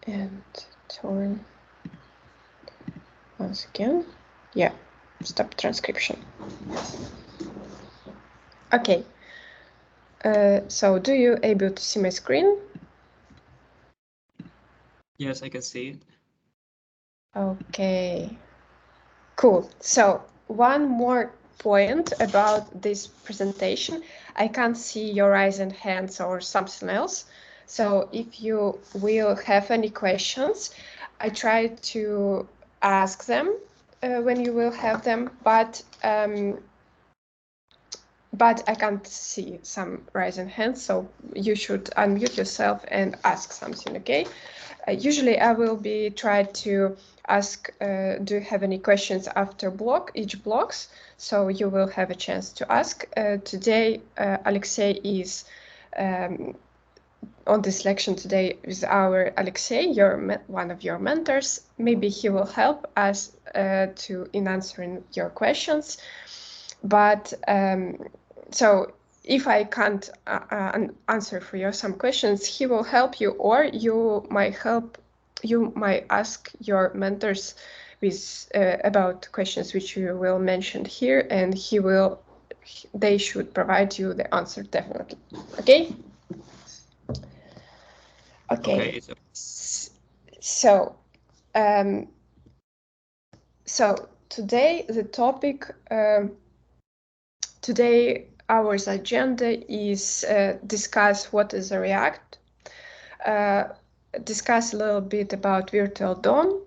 And turn once again. Yeah, stop transcription. Okay. So do you able to see my screen? Yes, I can see it. Okay. Cool. So one more point about this presentation. I can't see your eyes and hands or something else. So if you will have any questions, I try to ask them when you will have them, but I can't see some rising hands, so you should unmute yourself and ask something, okay? Usually I will be trying to ask, do you have any questions after each blocks? So you will have a chance to ask. Today, Alexei is on this lecture today with our Alexei, one of your mentors. Maybe he will help us in answering your questions. But so if I can't answer for you some questions, he will help you, or you might ask your mentors with about questions which you will mention here, and they should provide you the answer definitely. Okay. Okay. So today the topic. Today, our agenda is discuss what is a React, discuss a little bit about virtual DOM,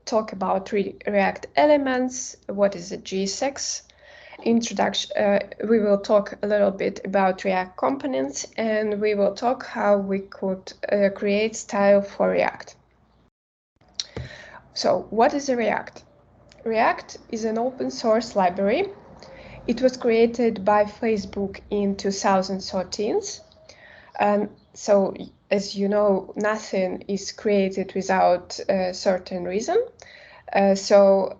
talk about React elements, what is a JSX, introduction. We will talk a little bit about React components, and we will talk how we could create style for React. So, what is a React? React is an open source library. It was created by Facebook in 2013. And so, as you know, nothing is created without a certain reason. So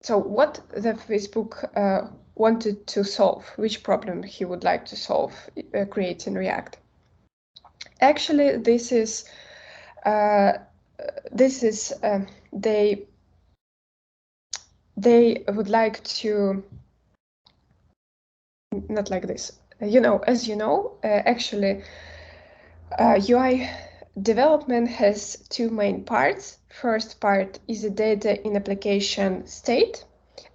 what the Facebook wanted to solve, which problem he would like to solve creating React. Actually, they would like to, not like this. As you know, actually, UI development has two main parts. First part is the data in application state,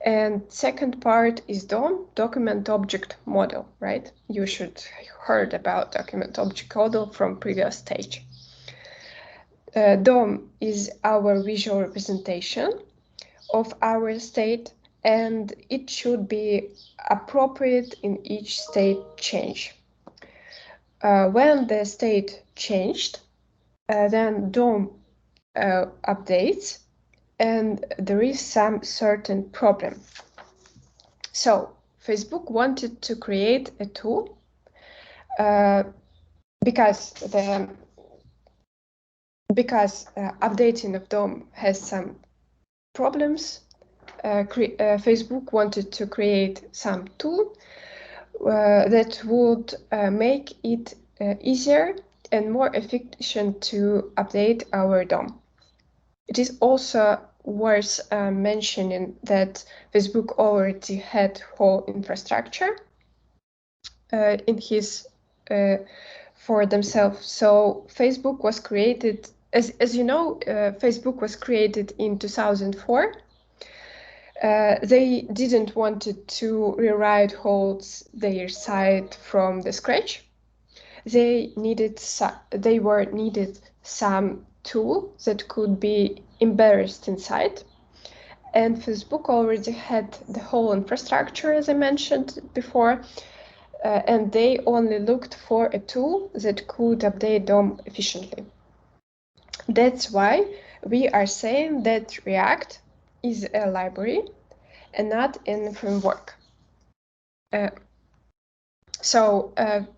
and second part is DOM, document object model, right? You should heard about document object model from previous stage. DOM is our visual representation of our state, and it should be appropriate in each state change. When the state changed, then DOM updates, and there is some certain problem. So Facebook wanted to create a tool because updating of DOM has some problems. Facebook wanted to create some tool that would make it easier and more efficient to update our DOM. It is also worth mentioning that Facebook already had whole infrastructure for themselves. So Facebook was created, as you know, Facebook was created in 2004. They didn't want to rewrite their site from the scratch. They needed some tool that could be embedded inside. And Facebook already had the whole infrastructure, as I mentioned before, and they only looked for a tool that could update DOM efficiently. That's why we are saying that React is a library and not a framework.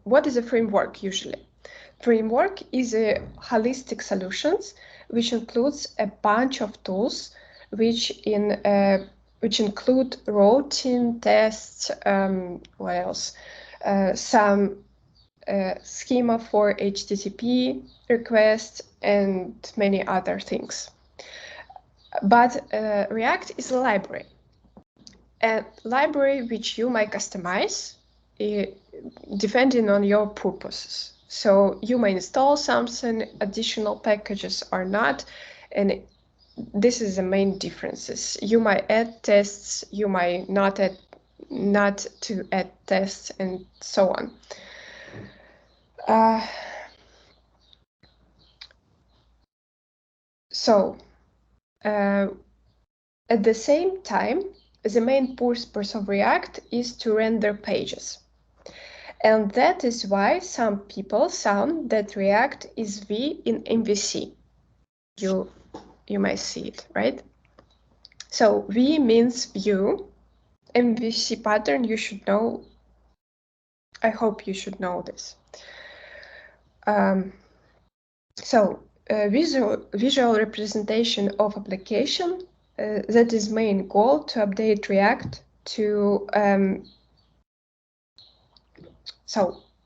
What is a framework usually? Framework is a holistic solutions which includes a bunch of tools which include routing, tests, what else? some schema for HTTP requests, and many other things. But React is a library which you might customize depending on your purposes. So you may install something, additional packages or not, and this is the main differences. You might add tests, you might not to add tests, and so on. At the same time, the main purpose of React is to render pages. And that is why some people sound that React is V in MVC. You might see it, right? So V means view. MVC pattern, you should know. I hope you should know this. Visual representation of application, that is main goal to update React to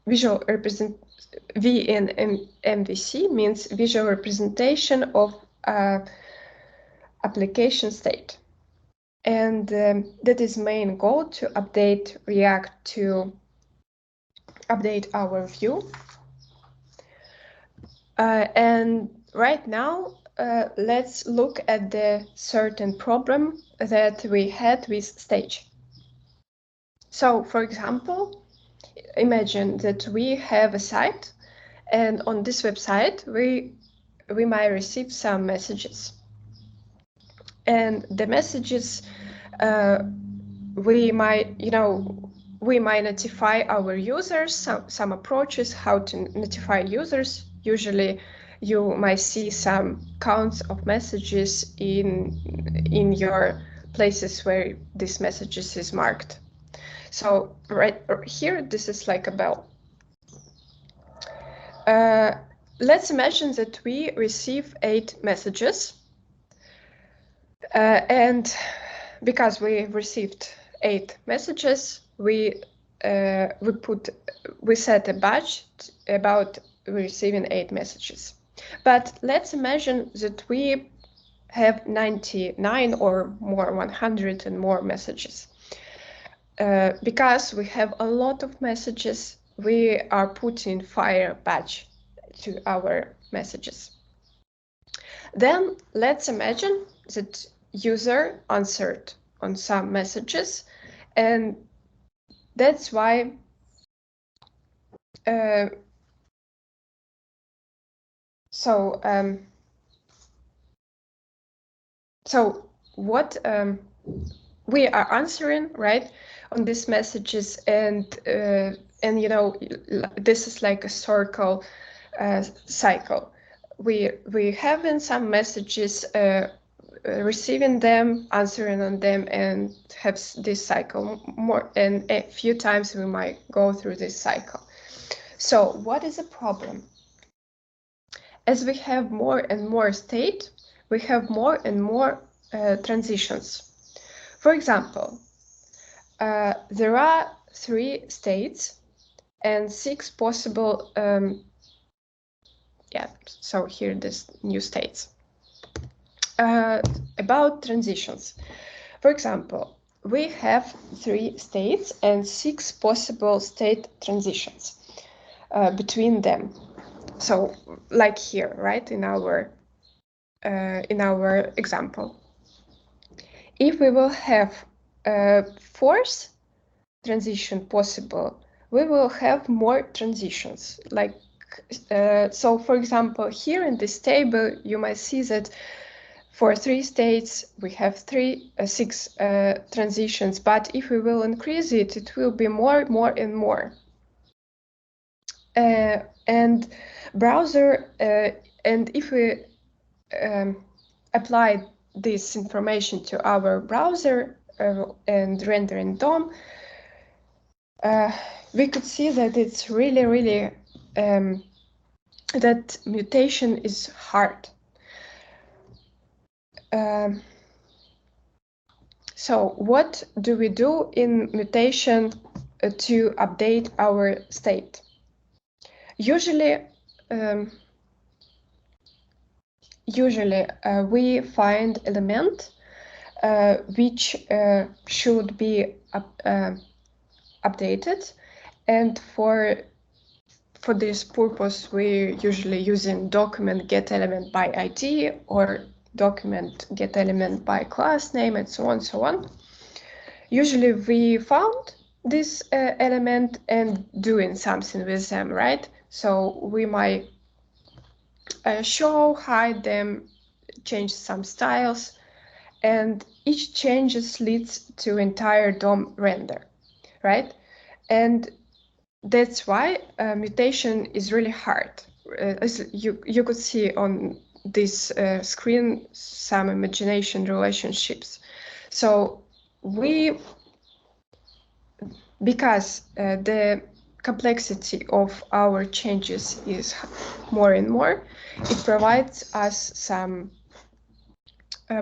visual represent V in MVC means visual representation of application state, and that is main goal to update React to update our view. And right now, let's look at the certain problem that we had with stage. So, for example, imagine that we have a site, and on this website, we might receive some messages. And the messages, we might notify our users, some approaches how to notify users. Usually you might see some counts of messages in your places where this messages is marked. So right here, this is like a bell. Let's imagine that we receive 8 messages, and because we received 8 messages, we set a batch about receiving 8 messages. But let's imagine that we have 99 or more, 100 and more messages. Because we have a lot of messages, we are putting fire batch to our messages. Then let's imagine that user answered on some messages, and that's why what we are answering, right, on these messages, and this is like a circle cycle. We have in some messages, receiving them, answering on them, and have this cycle more, and a few times we might go through this cycle. So what is the problem? As we have more and more state, we have more and more transitions. For example, there are 3 states and 6 possible, so here this new states. About transitions. For example, we have 3 states and 6 possible state transitions between them. So like here, right, in our example. If we will have a 4th transition possible, we will have more transitions. Like so, for example, here in this table, you might see that for 3 states, we have 6 transitions, but if we will increase it, it will be more and more. And browser, and if we apply this information to our browser and render in DOM, we could see that it's really that mutation is hard. So what do we do in mutation to update our state. Usually we find element which should be updated, and for this purpose we usually using document get element by ID or document get element by class name, and so on. Usually we found this element and doing something with them, right? So we might show, hide them, change some styles, and each changes leads to entire DOM render, right? And that's why mutation is really hard. As you could see on this screen some imagination relationships. So because the complexity of our changes is more and more, it provides us some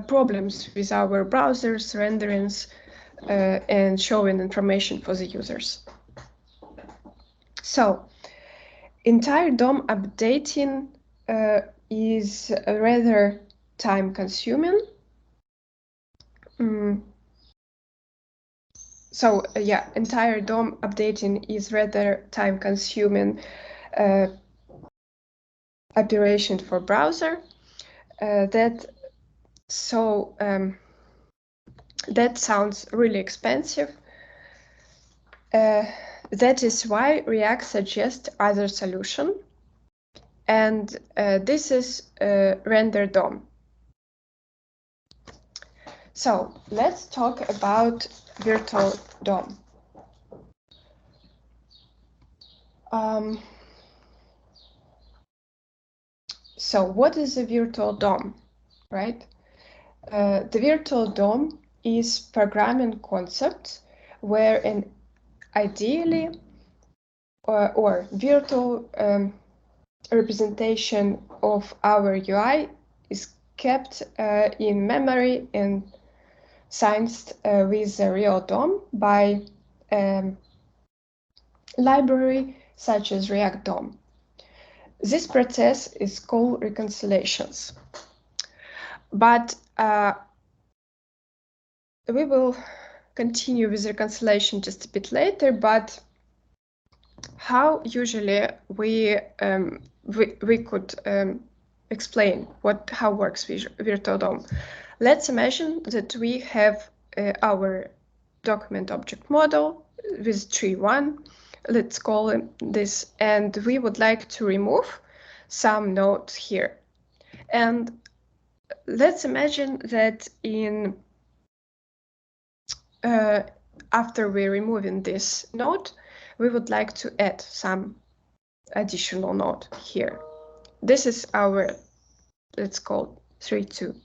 problems with our browsers, renderings, and showing information for the users. So entire DOM updating is rather time-consuming. Entire DOM updating is rather time-consuming operation for browser. That sounds really expensive. That is why React suggests other solution, and this is render DOM. So let's talk about virtual DOM. So what is a virtual DOM, right? The virtual DOM is programming concept where an ideally or virtual representation of our UI is kept in memory and synced with the real DOM by library such as React DOM. This process is called reconciliations. But we will continue with reconciliation just a bit later, but how usually we could explain how works virtual DOM. Let's imagine that we have our document object model with tree 1, let's call it this, and we would like to remove some nodes here. And let's imagine that after we're removing this node, we would like to add some additional node here. This is our, let's call 3.2.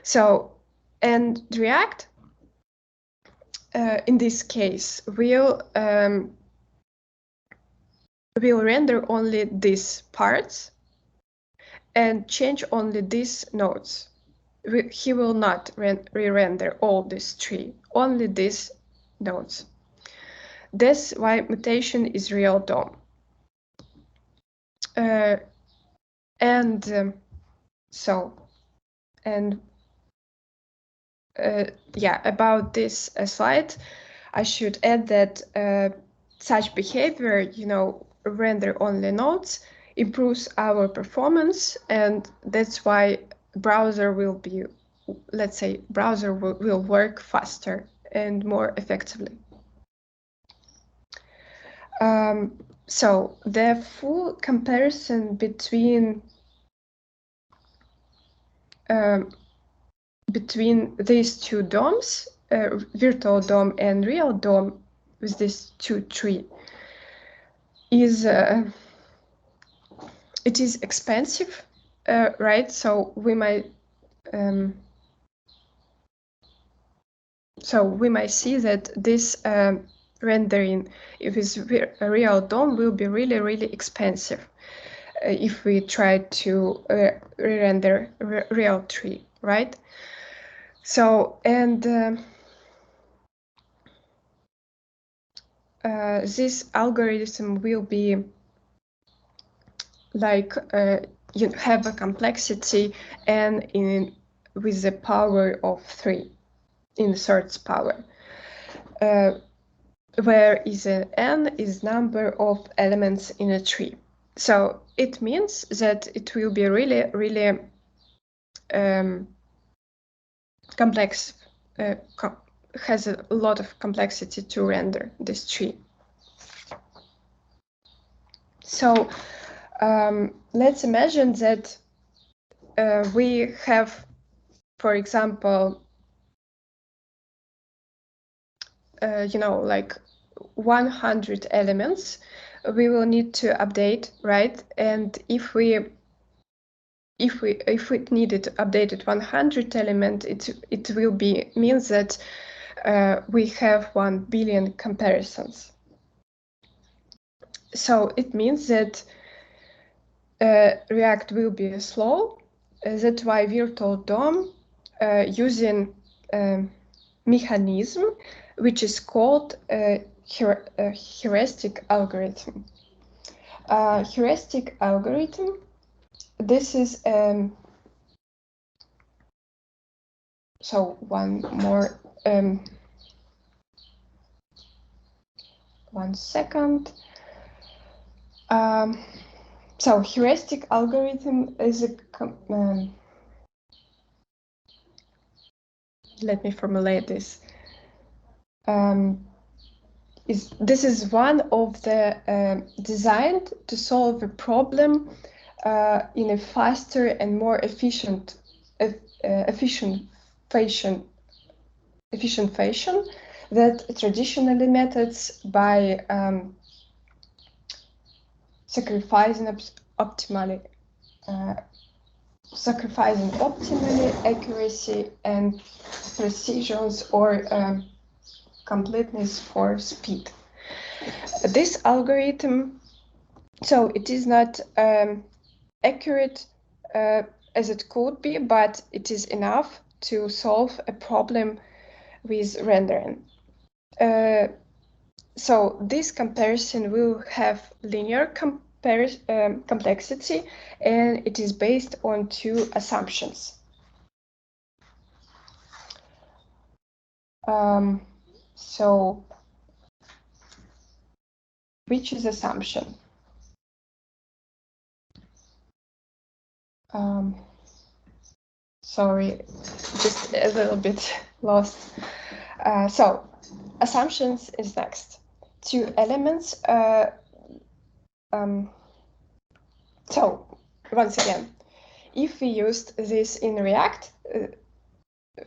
So, and React, in this case, will render only these parts and change only these nodes. He will not re-render all this tree, only these nodes. That's why mutation is real DOM. About this slide, I should add that such behavior, render only nodes, improves our performance, and that's why browser will be, let's say, browser will work faster and more effectively. So the full comparison between these two DOMs, virtual DOM and real DOM, with these two trees, is it is expensive, right? So we might see that this rendering, if it's a real DOM, will be really, really expensive if we try to render real tree, right? So, and this algorithm will be like you have a complexity n with the power of 3 in the third power, where is an n is number of elements in a tree. So it means that it will be really complex, has a lot of complexity to render this tree. So let's imagine that we have, for example, like 100 elements we will need to update, right? And if we needed to update it 100 element, it will be means that we have 1 billion comparisons. So it means that React will be slow. That's why Virtual DOM using mechanism which is called heuristic algorithm. Heuristic algorithm. This is so one more 1 second. So heuristic algorithm is a let me formulate this. This is one of the designed to solve a problem in a faster and more efficient fashion that traditionally methods by sacrificing optimally accuracy and precision or completeness for speed. This algorithm, so it is not accurate as it could be, but it is enough to solve a problem with rendering. So this comparison will have linear complexity, and it is based on 2 assumptions. So which is assumption? Sorry, just a little bit lost. So assumptions is next. 2 elements. So once again, if we used this in React,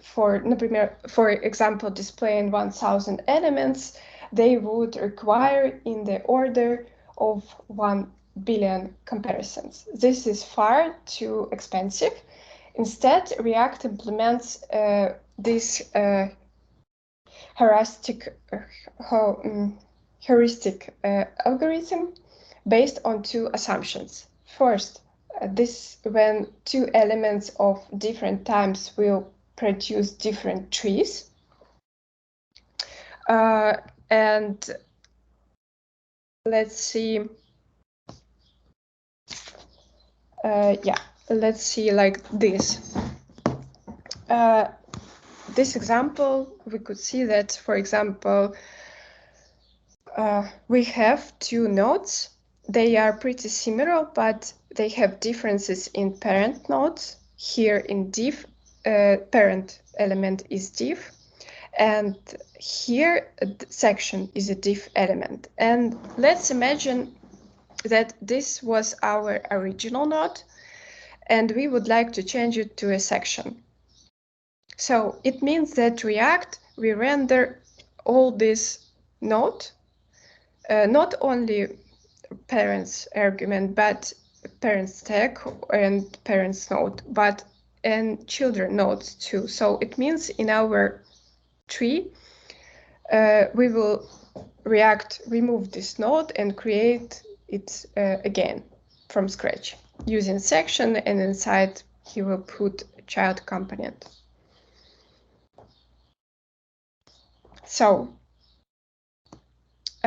for example, displaying 1000 elements, they would require in the order of 1 billion comparisons. This is far too expensive. Instead, React implements this heuristic algorithm based on 2 assumptions. First, this when 2 elements of different times will produce different trees. And let's see. Let's see like this. This example, we could see that, for example, we have 2 nodes. They are pretty similar, but they have differences in parent nodes. Here in div, parent element is div, and here section is a div element. And let's imagine that this was our original node, and we would like to change it to a section. So it means that React, we render all this node, not only parents argument, but parents tag and parents node, but and children nodes too. So it means in our tree, we will React remove this node and create it again from scratch using section, and inside he will put a child component. So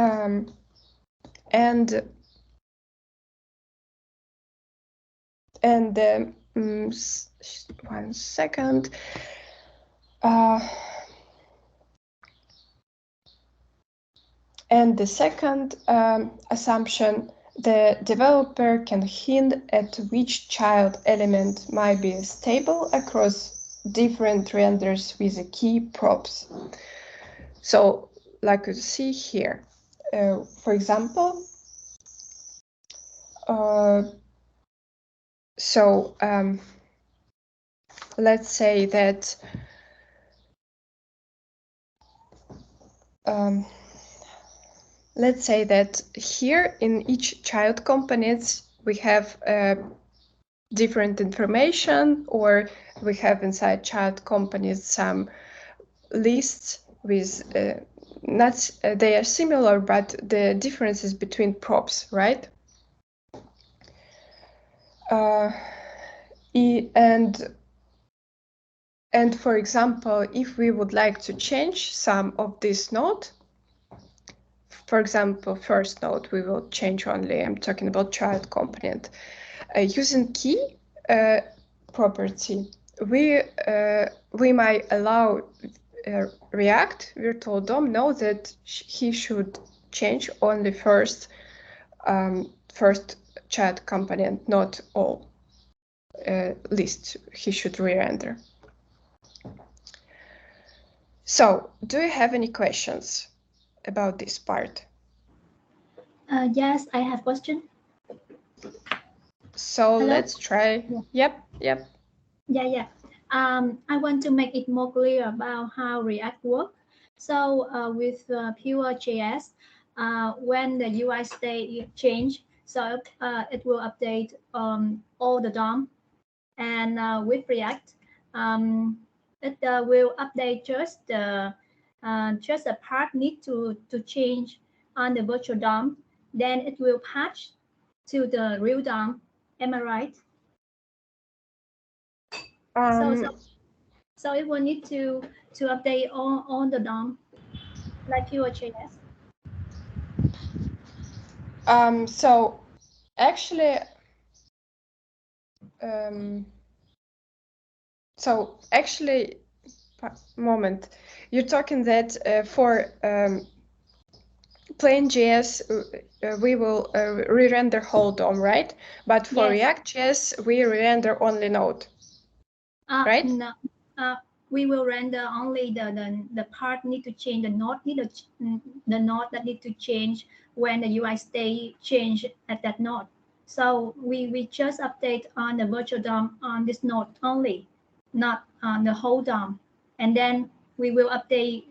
And 1 second. And the second assumption, the developer can hint at which child element might be stable across different renders with the key props. So, like you see here, for example, let's say that here in each child components we have different information, or we have inside child components some lists with they are similar, but the differences between props, right? And for example, if we would like to change some of this node, for example, first node, we will change only, I'm talking about child component. Using key property, we might allow React virtual DOM know that he should change only first child component, not all list he should re-render. So, do you have any questions about this part? Yes, I have question. So hello? Let's try. Yeah. Yep. Yeah. I want to make it more clear about how React works. So with pure.js, when the UI state change, so it will update all the DOM. And with React, it will update just the part need to change on the virtual DOM. Then it will patch to the real DOM. Am I right? So it will need to update all the DOM like pure.js. So actually, moment, you're talking that for plain JS we will re-render whole DOM, right? But for yes. React.js we re-render only node, right? No, we will render only the part need to change, the node that need to change when the UI state change at that node. So we just update on the virtual DOM on this node only, not on the whole DOM. And then we will update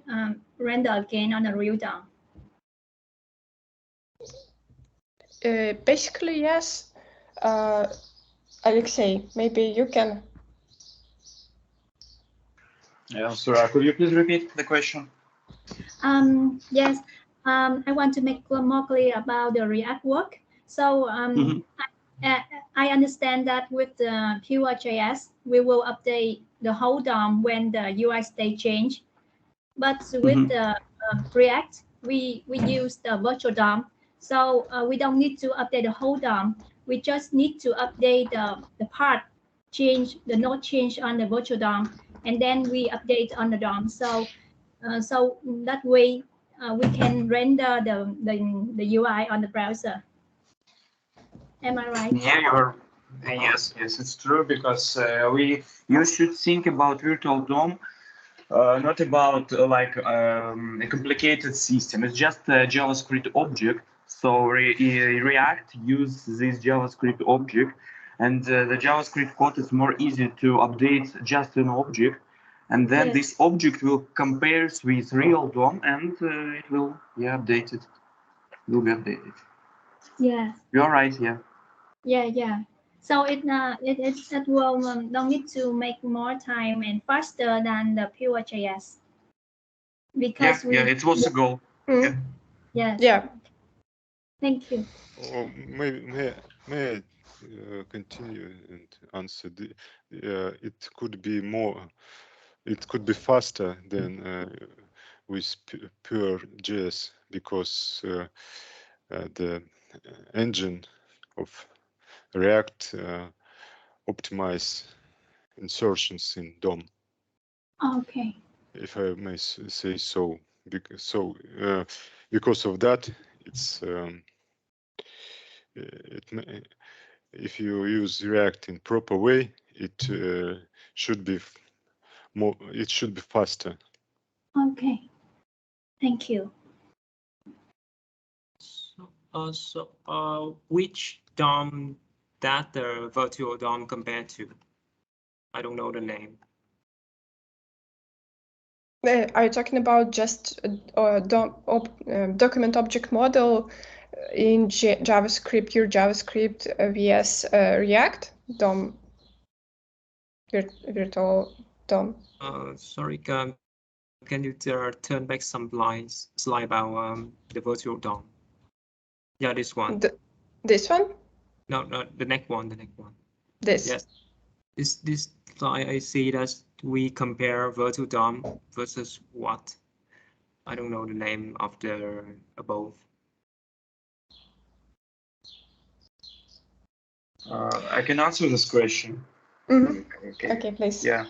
render again on the real DOM. Basically, yes. Alexei, maybe you can. Yeah, sorry, could you please repeat the question? Yes, I want to make more clear about the React work. So I understand that with the pure.js, we will update the whole DOM when the UI state change. But with the React, we use the virtual DOM. So we don't need to update the whole DOM. We just need to update the part change, the node change on the virtual DOM, and then we update on the DOM. So that way we can render the UI on the browser. Am I right? Yeah, yes, it's true, because you should think about virtual DOM, not about like a complicated system. It's just a JavaScript object. So React uses this JavaScript object, and the JavaScript code is more easy to update just an object, and then yes. This object will compare with real DOM, and it will updated. Will be updated. Yeah. You're right. Yeah. Yeah. So it will don't need to make more time and faster than the pure.js. Because it was a goal. Yes. Yeah. Thank you. May I continue and answer? It could be more. It could be faster than with pure JS because the engine of React optimize insertions in DOM. Okay. If I may say so. Because of that, it's if you use React in proper way, it should be more. It should be faster. Okay. Thank you. So, which DOM that the virtual DOM compared to? I don't know the name. Are you talking about just document object model in JavaScript, pure JavaScript vs React DOM, virtual DOM? Sorry, can you turn back some slide about the virtual DOM? Yeah, this one. This one? No, the next one. The next one. This. Yes. This slide I see that we compare virtual DOM versus what? I don't know the name of the above. I can answer this question. Okay, please. Yeah.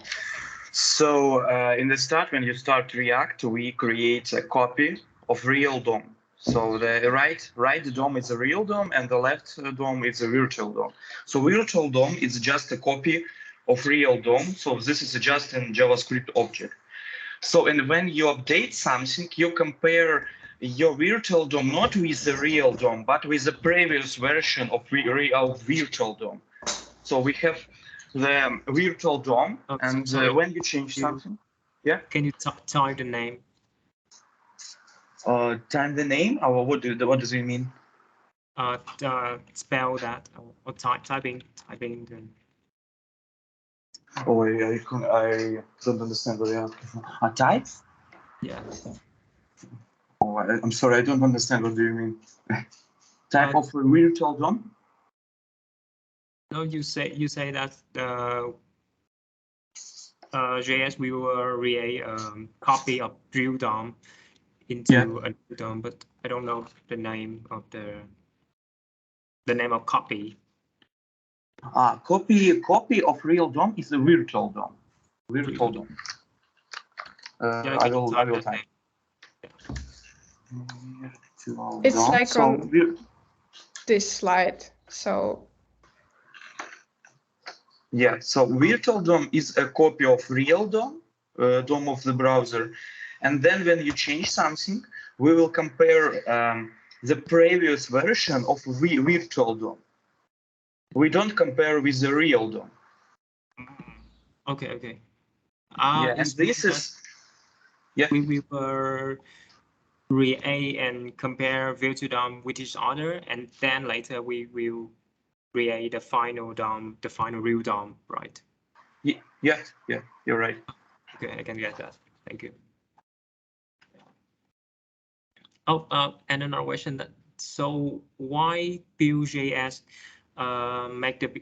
So in the start, when you start React, we create a copy of real DOM. So the right DOM is a real DOM and the left DOM is a virtual DOM. So virtual DOM is just a copy of real DOM. So this is just a JavaScript object. So and when you update something, you compare your virtual DOM not with the real DOM, but with the previous version of virtual DOM. So we have the virtual DOM, and when you change something, yeah. Can you type the name? Time the name, or what does it mean? Spell that or typing the. Oh, I don't understand what you're asking. Type? Yeah. Oh, I'm sorry, I don't understand. What do you mean? Type of virtual DOM? No, you say that the JS we will create copy of real DOM into a new DOM, but I don't know the name of the name of copy. Copy of real DOM is a virtual DOM. Virtual DOM. Yeah, I will type. It's like on this slide. So yeah, so virtual DOM is a copy of real DOM, DOM of the browser, and then when you change something, we will compare the previous version of virtual DOM. We don't compare with the real DOM. Okay. Yeah, and this is we will create and compare virtual DOM with each other, and then later we will create the final DOM, the final real DOM, right? Yeah, you're right. Okay, I can get that. Thank you. Oh, and another question that so why Vue.js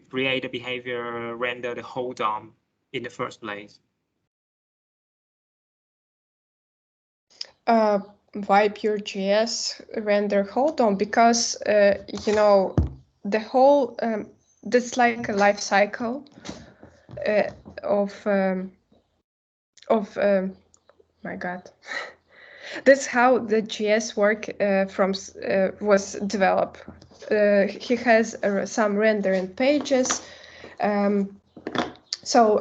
create the behavior render the whole DOM in the first place? Why Vue.js render whole DOM? Because you know, the whole that's like a life cycle of my God. That's how the JS work was developed. He has some rendering pages, so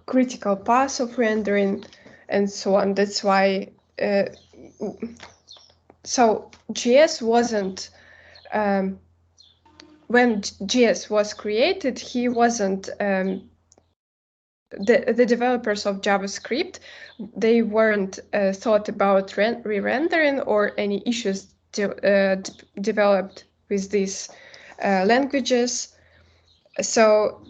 critical path of rendering and so on. That's why. So JS wasn't. When JS was created, he wasn't. The developers of JavaScript, they weren't thought about re-rendering or any issues developed with these languages. So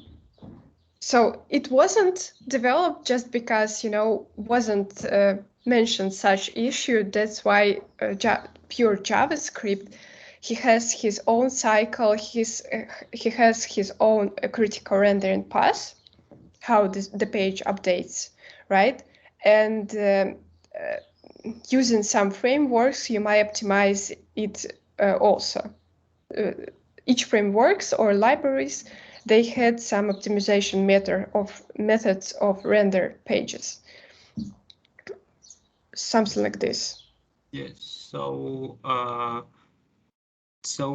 it wasn't developed just because, you know, wasn't mentioned such issue. That's why pure JavaScript, he has his own cycle, he has his own critical rendering path, how the page updates, right? And using some frameworks, you might optimize it also. Each frameworks or libraries, they had some optimization methods of render pages. Something like this. Yes. So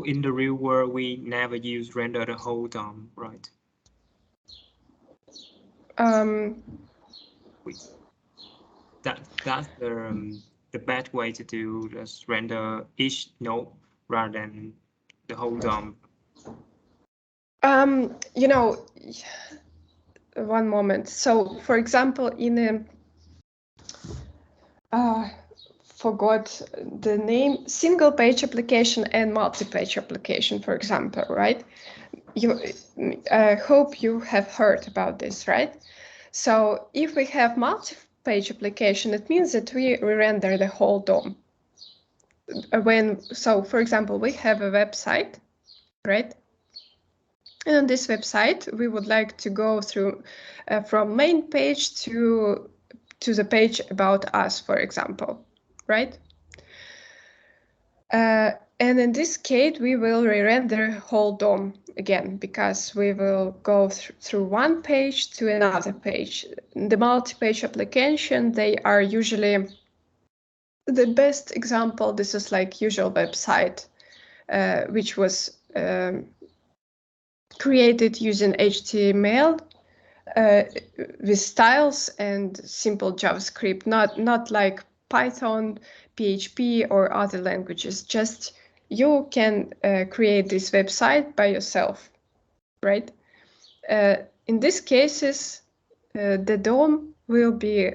in the real world, we never use render the whole DOM, right? That's the best way to do, just render each node rather than the whole DOM. You know, one moment. So, for example, in a forgot the name, single page application and multi-page application, for example, right? You hope you have heard about this, right? So if we have multi-page application, it means that we render the whole DOM. So for example, we have a website, right? And on this website, we would like to go through from main page to the page about us, for example, right? And in this case, we will re-render whole DOM again, because we will go through one page to another page. The multi-page application, they are usually the best example. This is like usual website, which was created using HTML with styles and simple JavaScript, not like Python, PHP, or other languages. Just you can create this website by yourself, right? In these cases, the DOM will be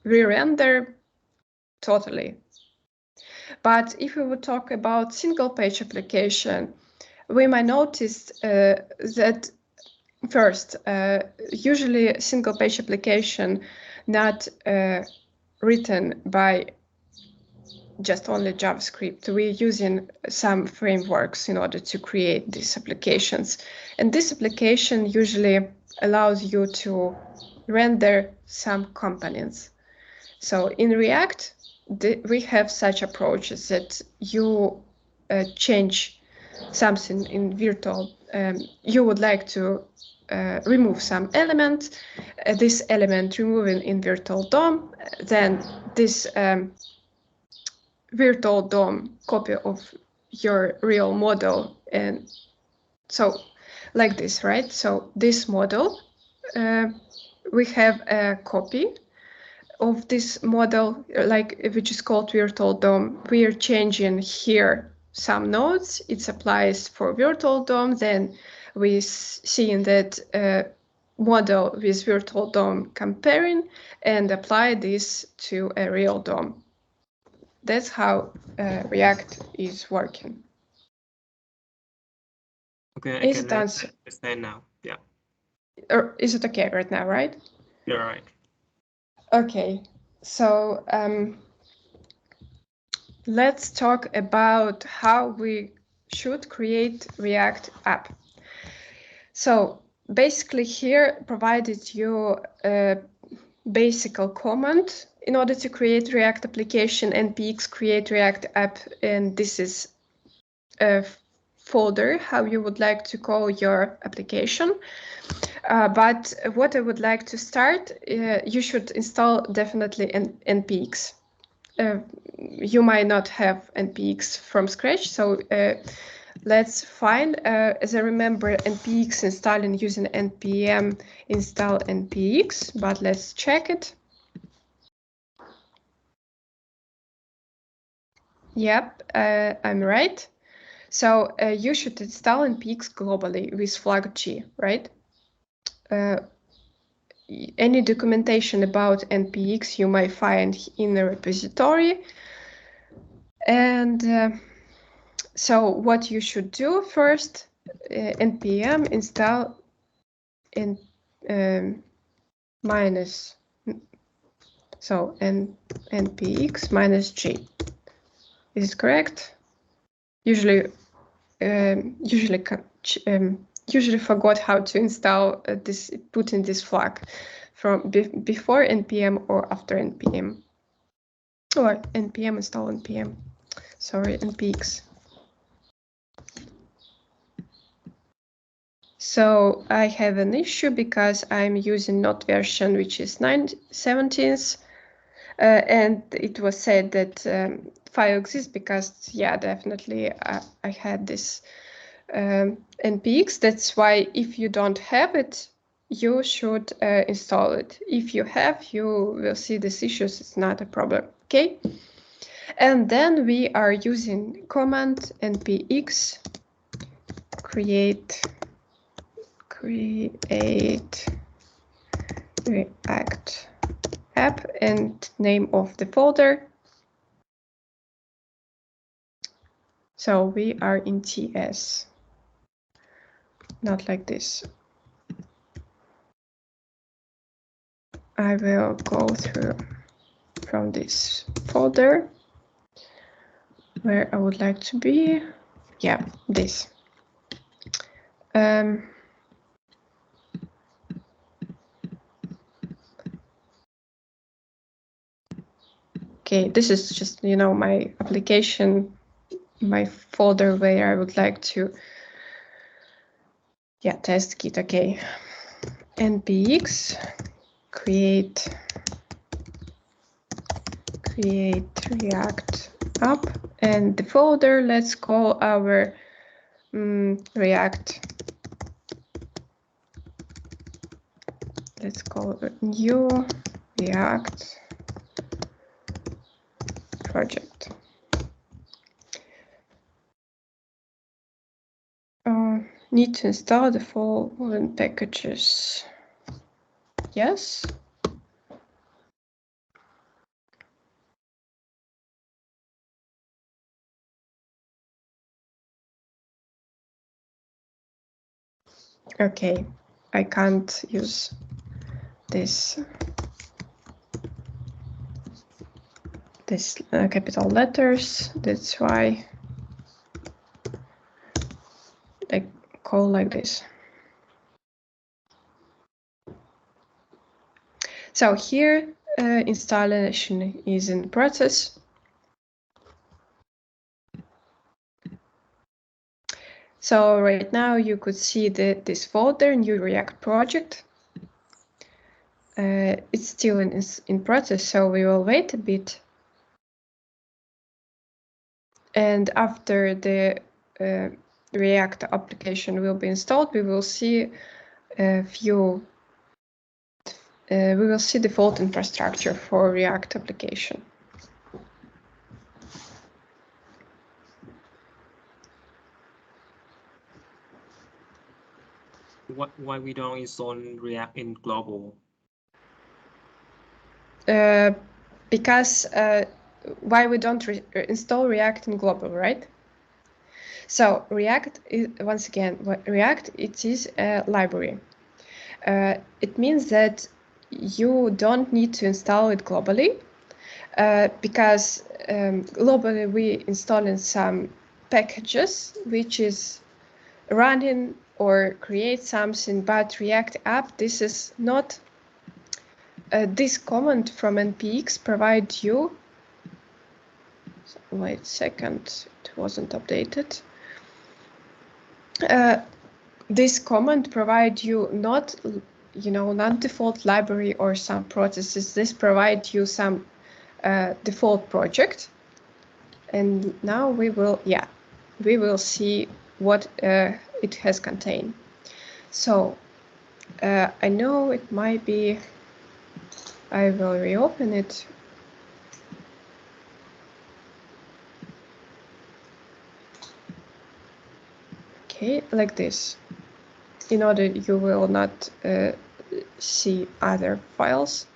re-render totally. But if we would talk about single page application, we might notice that first, usually single page application not written by just only JavaScript. We're using some frameworks in order to create these applications. And this application usually allows you to render some components. So in React, we have such approaches that you change something in virtual. You would like to remove some element, this element removing in virtual DOM, then this virtual DOM copy of your real model, and so like this, right? So this model, we have a copy of this model, which is called virtual DOM. We are changing here some nodes. It applies for virtual DOM. Then we see in that model with virtual DOM comparing and apply this to a real DOM. That's how React is working. Okay, I can understand now. Yeah. Or is it okay right now, right? You're right. Okay, so let's talk about how we should create React app. So basically here provided you a basic command in order to create React application, npx create React app, and this is a folder how you would like to call your application. But what I would like to start, you should install definitely an npx. You might not have npx from scratch, so let's find, as I remember, npx installing using npm install npx, but let's check it. Yep, I'm right. So you should install npx globally with flag G, right? Any documentation about npx you might find in the repository. And so what you should do first, npm install minus, so npx minus G. Is it correct? Usually forgot how to install this, put in this flag from before npm or after npm. or npm install npm, sorry, npx. So I have an issue because I'm using not version which is 9.17, and it was said that file exists because, yeah, definitely I had this npx. That's why if you don't have it, you should install it. If you have, you will see these issues. It's not a problem, okay? And then we are using command npx create React app and name of the folder. So we are in TS, not like this. I will go through from this folder where I would like to be. Yeah, this. Okay, this is just, you know, my application, my folder where I would like to, yeah, test Git. Okay, npx create React app, and the folder, let's call our React. Let's call it new React project. Need to install the following packages. Yes. Okay, I can't use this capital letters. That's why I call like this. So here installation is in process. So right now you could see this folder, new React project. It's still in process, so we will wait a bit. And after the React application will be installed, we will see a few. We will see default infrastructure for React application. Why we don't install React in global? Because why we don't install React in global, right? So React is, once again, React, it is a library. It means that you don't need to install it globally because globally we install in some packages which is running or create something, but React app, this is not. This command from npx provides you. Wait a second, it wasn't updated. This command provides you not, you know, non-default library or some processes. This provides you some default project. And now we will, yeah, we will see what it has contained. So I know it might be, I will reopen it. Okay, like this. In order you will not see other files.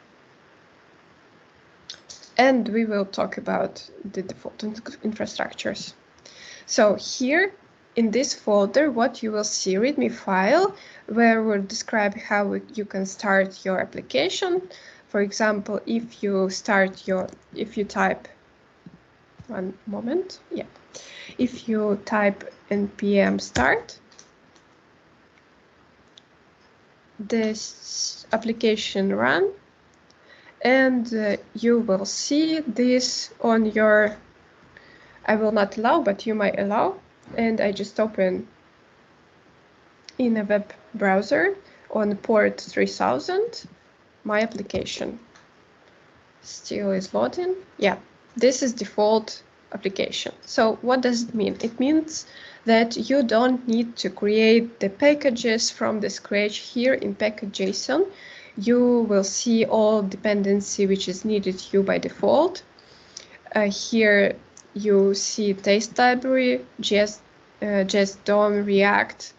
And we will talk about the default infrastructures. So here in this folder, what you will see, README file, where we'll describe how you can start your application. For example, if you type, one moment, yeah. If you type npm start, this application run, and you will see this on your, I will not allow, but you might allow, and I just open in a web browser on port 3000 my application. Still is loading. Yeah, this is default application. So what does it mean? It means that you don't need to create the packages from the scratch here in package.json. You will see all dependency which is needed you by default. Here you see test library, JS DOM, React,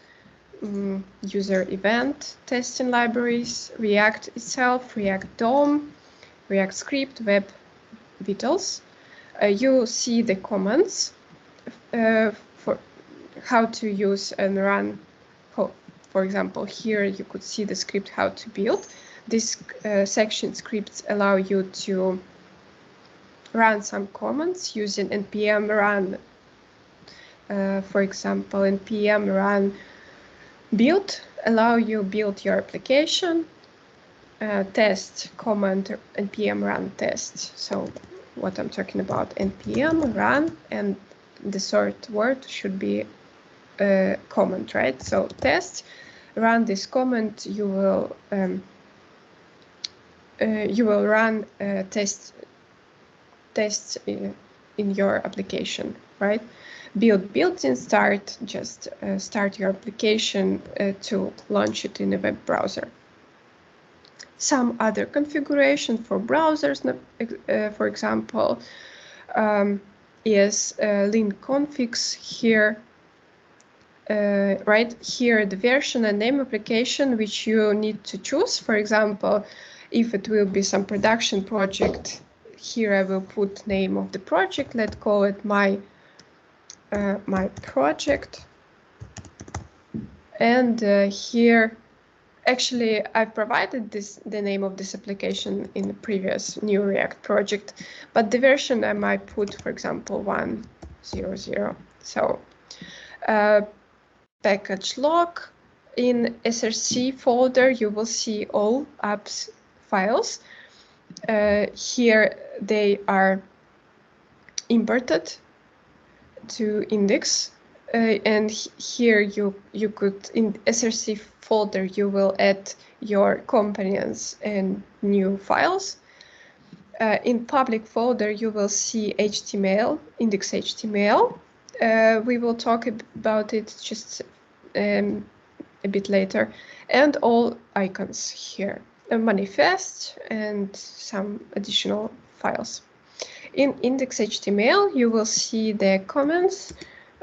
user event testing libraries, React itself, React DOM, React script, web vitals. You see the commands for how to use and run. For example, here you could see the script how to build. This section scripts allow you to run some commands using npm run. For example, npm run build allow you build your application. Test command npm run test. So what I'm talking about, npm run, and the third word should be command, right? So test, run this command. You will run test in your application, right? Built-in start, just start your application to launch it in a web browser. Some other configuration for browsers, for example, is link configs here. Right here, the version and name application which you need to choose. For example, if it will be some production project, here I will put name of the project. Let's call it my project. And here, actually, I've provided the name of this application in the previous new React project, but the version I might put, for example, 1.0.0. So package log, in src folder, you will see all apps files. Here they are imported to index. And here you could, in src folder, you will add your components and new files. In public folder, you will see HTML, index HTML. We will talk about it just a bit later. And all icons here, a manifest and some additional files. In index HTML, you will see the comments.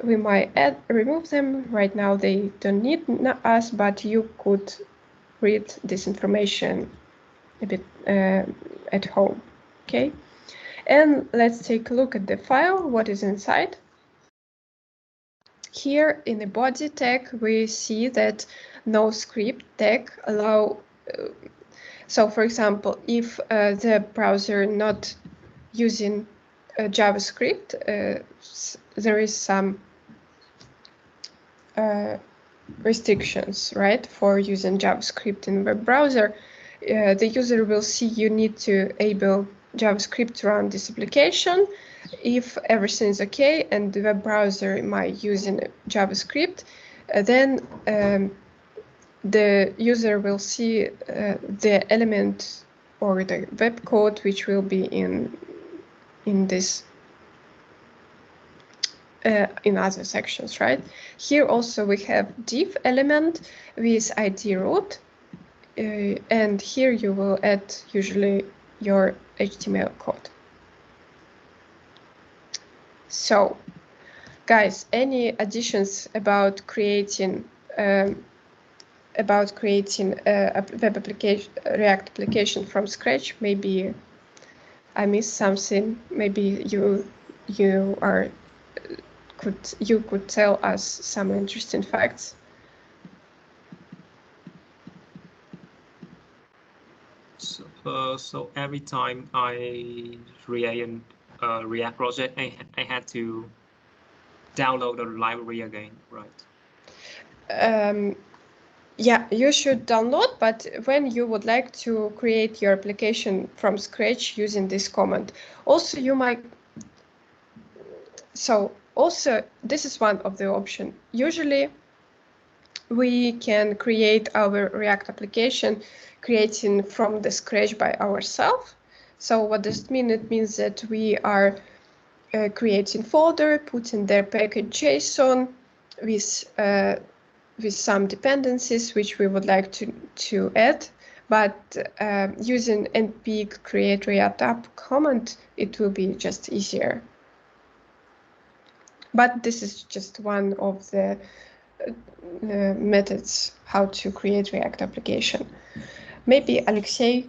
We might remove them. Right now they don't need us, but you could read this information a bit at home, okay? And let's take a look at the file, what is inside. Here in the body tag, we see that no script tag allow, so for example, if the browser not using JavaScript, there is some restrictions, right, for using JavaScript in web browser. The user will see you need to enable JavaScript to run this application. If everything is okay and the web browser might using JavaScript, then the user will see the element or the web code which will be in this in other sections, right? Here also we have div element with ID root, and here you will add usually your HTML code. So, guys, any additions about creating a web application, React application from scratch? Maybe I missed something. Maybe you could tell us some interesting facts. So every time I create a React project, I had to download the library again, right? Yeah, you should download, but when you would like to create your application from scratch using this command, also you might. So also this is one of the options. Usually we can create our React application creating from the scratch by ourselves. So what does it mean? It means that we are creating folder, putting their package JSON with some dependencies which we would like to add, but using npm create React app command, it will be just easier. But this is just one of the methods how to create React application. Maybe Alexei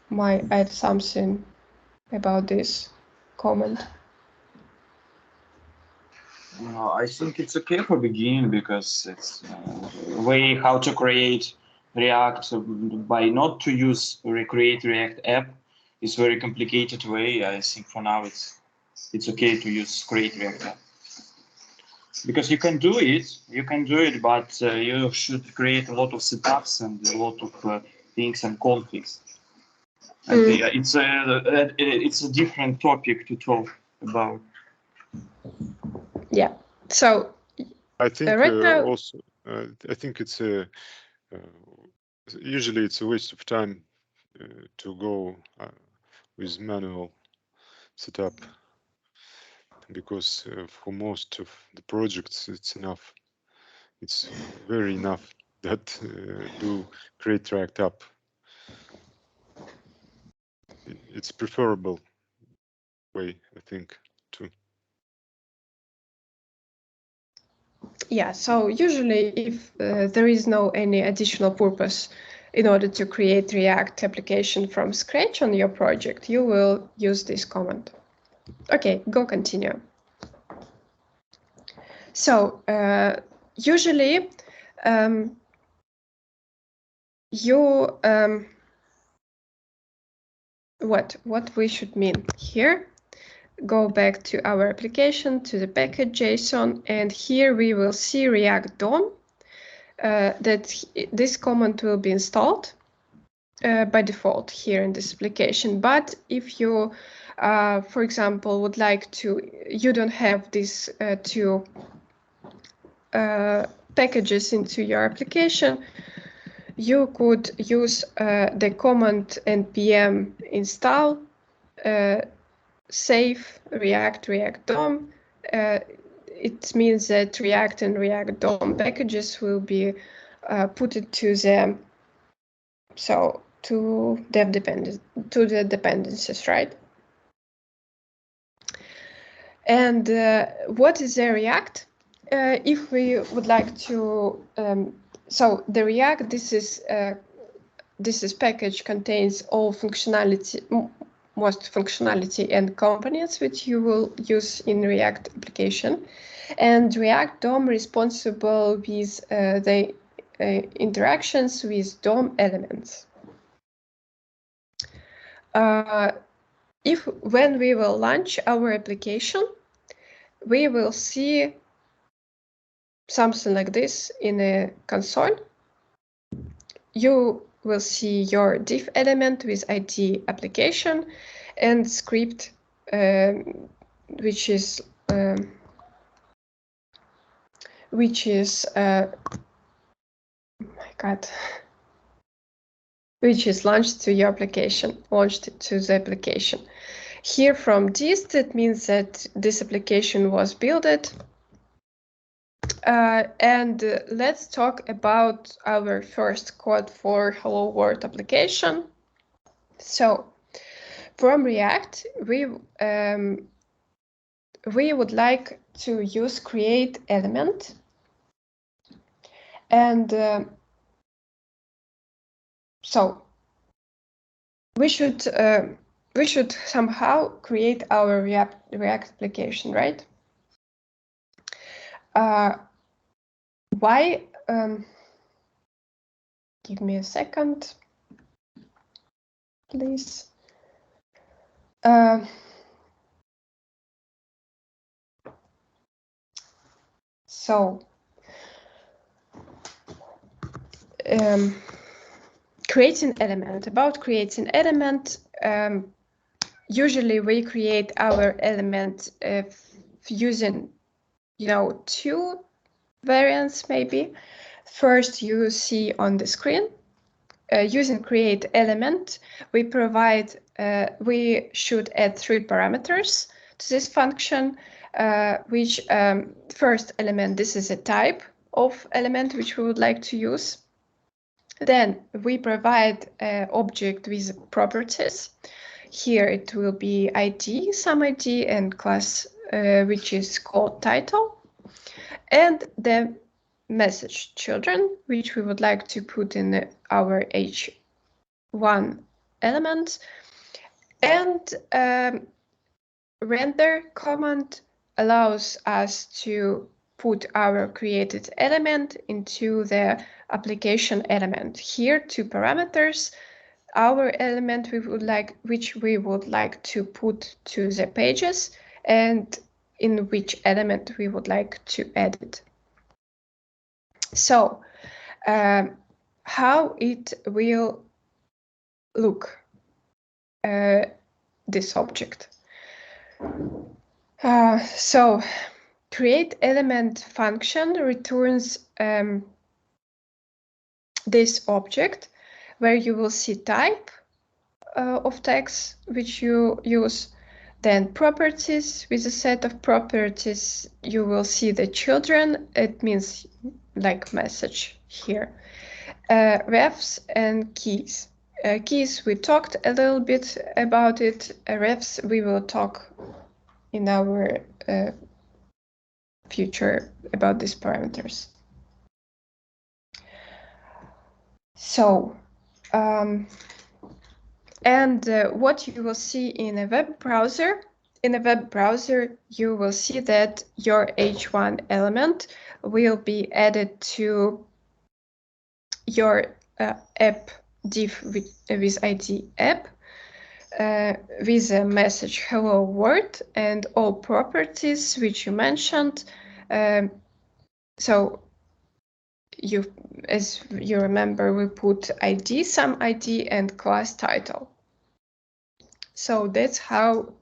might add something about this comment. I think it's okay for beginning because it's way how to create React by not to use recreate React app is very complicated way. I think for now it's okay to use create React app because you can do it, but you should create a lot of setups and a lot of things and configs. And it's a different topic to talk about. Yeah. So I think right now, also I think it's a usually it's a waste of time to go with manual setup because for most of the projects it's enough. It's very enough that do create React app. It's preferable way, I think, too. yeah, so usually if there is no any additional purpose in order to create React application from scratch on your project, you will use this command. Okay, go continue. So usually what we should mean here, go back to our application, to the package JSON, and here we will see React DOM, that this command will be installed by default here in this application. But if you, for example, would like to, you don't have these two packages into your application, you could use the command npm install save React DOM. It means that React and React DOM packages will be put into the to the dependencies, right? And what is the React? If we would like to, so the React, this is package contains all functionality, most functionality and components which you will use in React application. And React DOM responsible with the interactions with DOM elements. When we will launch our application, we will see something like this in a console. You will see your div element with ID application and script, which is oh my God, which is launched to your application, launched to the application. Here from this, that means that this application was built. And let's talk about our first code for Hello World application. So from React, we would like to use create element, and so we should somehow create our React application, right? Why? Give me a second, please. So creating element. About creating element, usually we create our element using, two variants maybe. First, you see on the screen, using create element, we should add 3 parameters to this function, which first element, this is a type of element which we would like to use. Then we provide an object with properties. Here it will be ID, some ID, and class which is called title, and the message children, which we would like to put in our H1 element. And render command allows us to put our created element into the application element. Here, 2 parameters. Our element which we would like to put to the pages, and in which element we would like to edit. So, how it will look, this object. So, create element function returns this object, where you will see type of text which you use, then properties. With a set of properties, you will see the children. It means like message here. Refs and keys. Keys, we talked a little bit about it. Refs, we will talk in our future about these parameters. So, what you will see in a web browser, you will see that your H1 element will be added to your app div with ID app, with a message hello world and all properties which you mentioned. So as you remember, we put ID, some ID, and class title. So that's how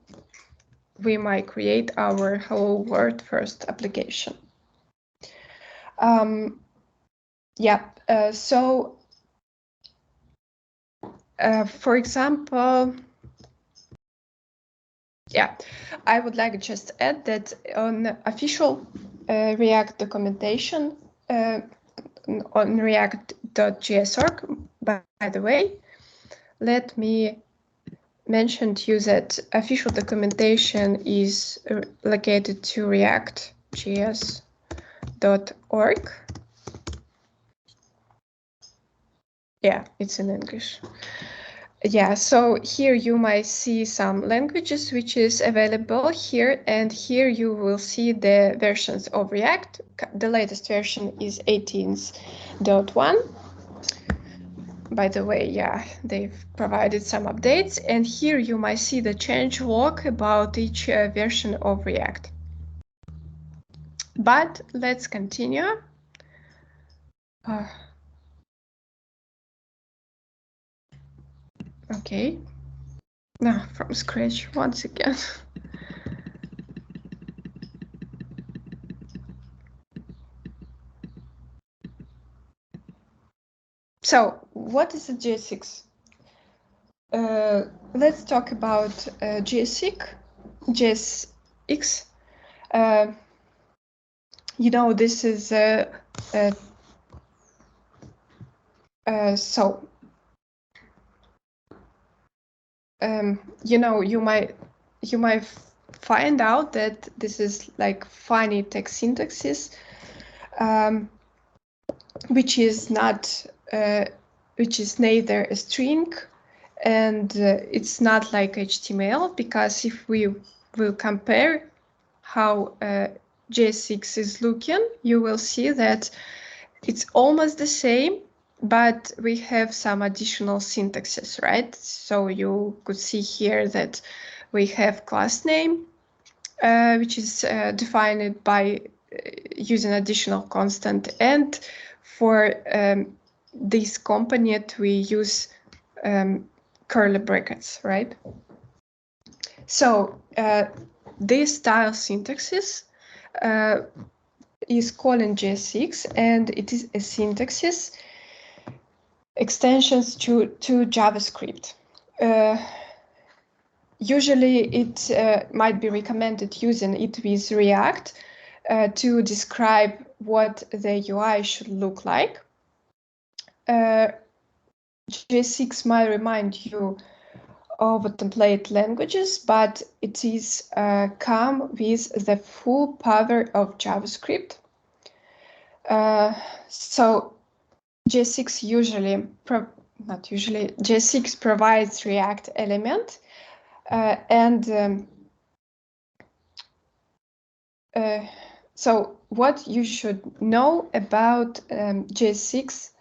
we might create our hello world first application. For example, I would like to just add that on official React documentation on react.js.org, by the way, let me mention to you that official documentation is located to react.js.org. Yeah, it's in English. Yeah, so here you might see some languages which is available here, and here you will see the versions of React. The latest version is 18.1. By the way, yeah, they've provided some updates, and here you might see the change log about each version of React. But let's continue. Okay. Now from scratch once again. So, what is a JSX? Let's talk about JSX. This is so. You might find out that this is like funny text syntaxes, which is neither a string and it's not like HTML, because if we will compare how JSX is looking, you will see that it's almost the same, but we have some additional syntaxes, right? So you could see here that we have class name, which is defined by using additional constant, and for this component, we use curly brackets, right? So this style syntaxis is called in JS6, and it is a syntaxis extensions to JavaScript. Usually it might be recommended using it with React to describe what the UI should look like. JS6 might remind you of template languages, but it is come with the full power of JavaScript. So JS6 JS6 provides React element so what you should know about JS6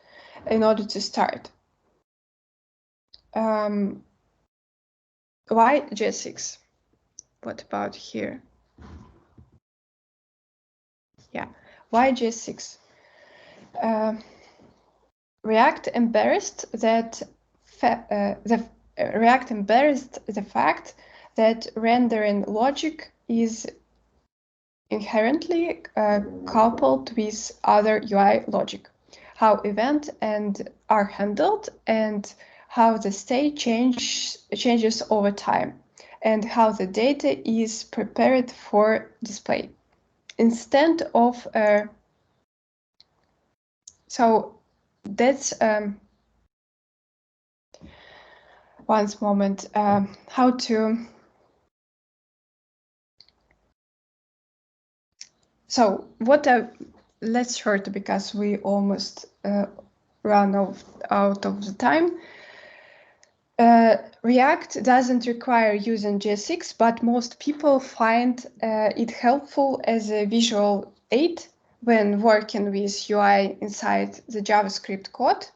in order to start. Why JS6? What about here? Yeah, why JS6? React embarrassed the fact that rendering logic is inherently coupled with other UI logic, how events are handled and how the state changes over time, and how the data is prepared for display. Instead of so that's one moment how to. So what let's short because we almost run out of the time. React doesn't require using JS6, but most people find it helpful as a visual aid when working with UI inside the JavaScript code.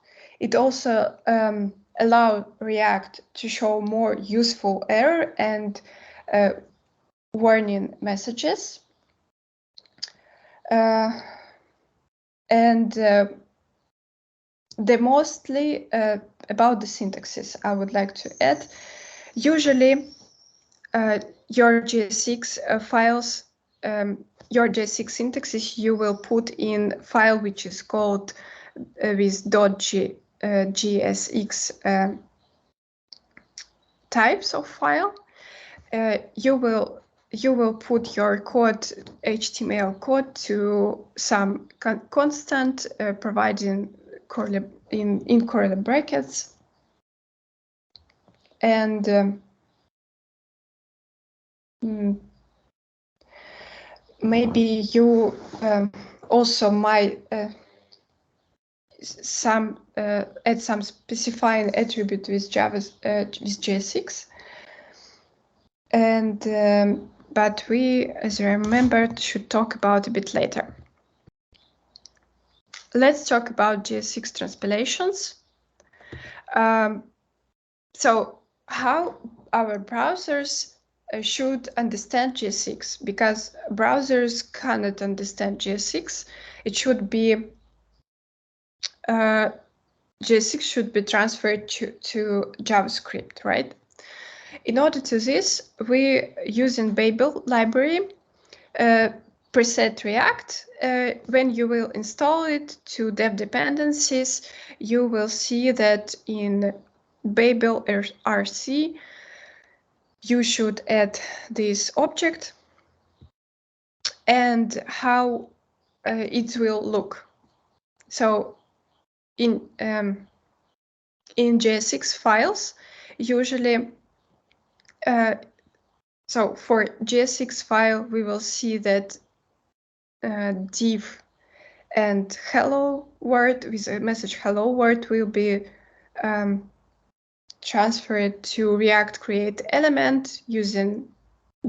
It also allows React to show more useful error and warning messages. The mostly about the syntaxes I would like to add. Usually your JS6 files, your JS6 syntaxes you will put in file which is called with .gsx types of file. You will put your code, HTML code, to some constant providing in curly brackets, and maybe you also might add some specifying attribute with with JS6. And but we, as I remembered, should talk about a bit later. Let's talk about JS6 transpilations. So how our browsers should understand JS6, because browsers cannot understand JS6. It should be JS6 should be transferred to JavaScript, right? In order to this, we using Babel library preset React. When you will install it to dev dependencies, you will see that in Babel RC, you should add this object and how it will look. So in JS6 files, usually, so for JS6 file, we will see that div and hello world with a message hello world will be transferred to React create element using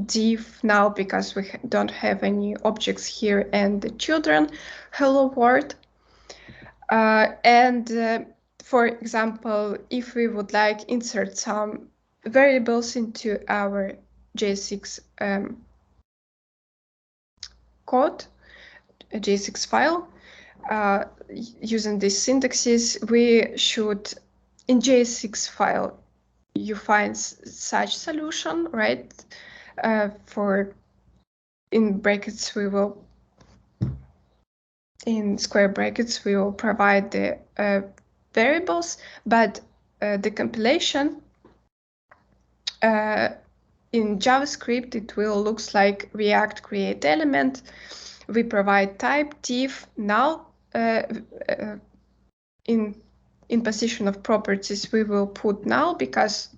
div now because we don't have any objects here and the children hello world. For example, if we would like insert some variables into our JS6 code, a JS6 file, using this syntaxes, we should, in JS6 file, you find such solution, right? For in brackets, we will, in square brackets, we will provide the variables, but the compilation in JavaScript, it will looks like React create element. We provide type div null. In position of properties, we will put null because,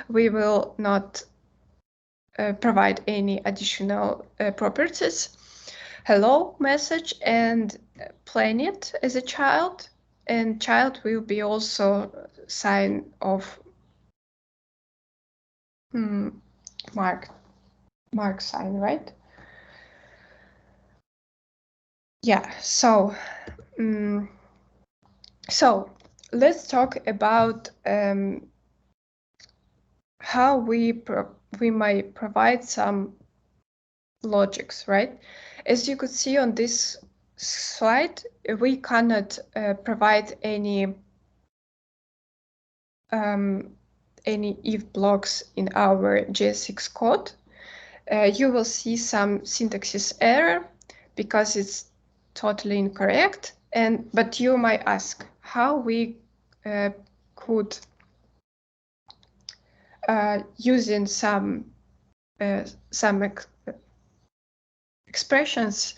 we will not provide any additional properties. Hello message and planet as a child, and child will be also sign of mark sign, right? Yeah, so so let's talk about how we might provide some logics, right? As you could see on this slide, we cannot provide any if blocks in our JS6 code. You will see some syntaxes error because it's totally incorrect. But you might ask how we could, using some expressions,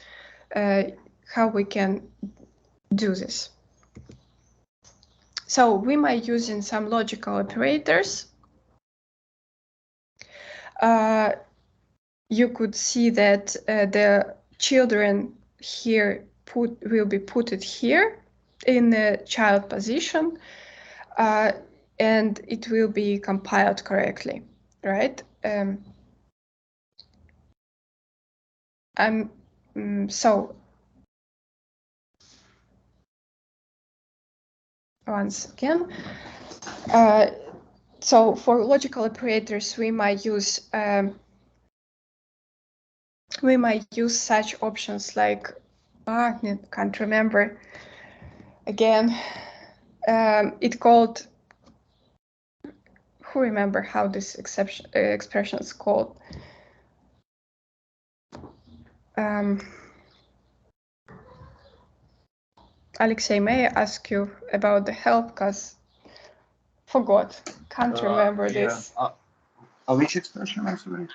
how we can do this. So we might using some logical operators. You could see that the children here will be put here in the child position, and it will be compiled correctly, right? So once again, so for logical operators, we might use such options like, I can't remember again. It called, who remember how this expression is called? Alexei, may I ask you about the help, because forgot, can't remember this. Which expression, I'm sorry?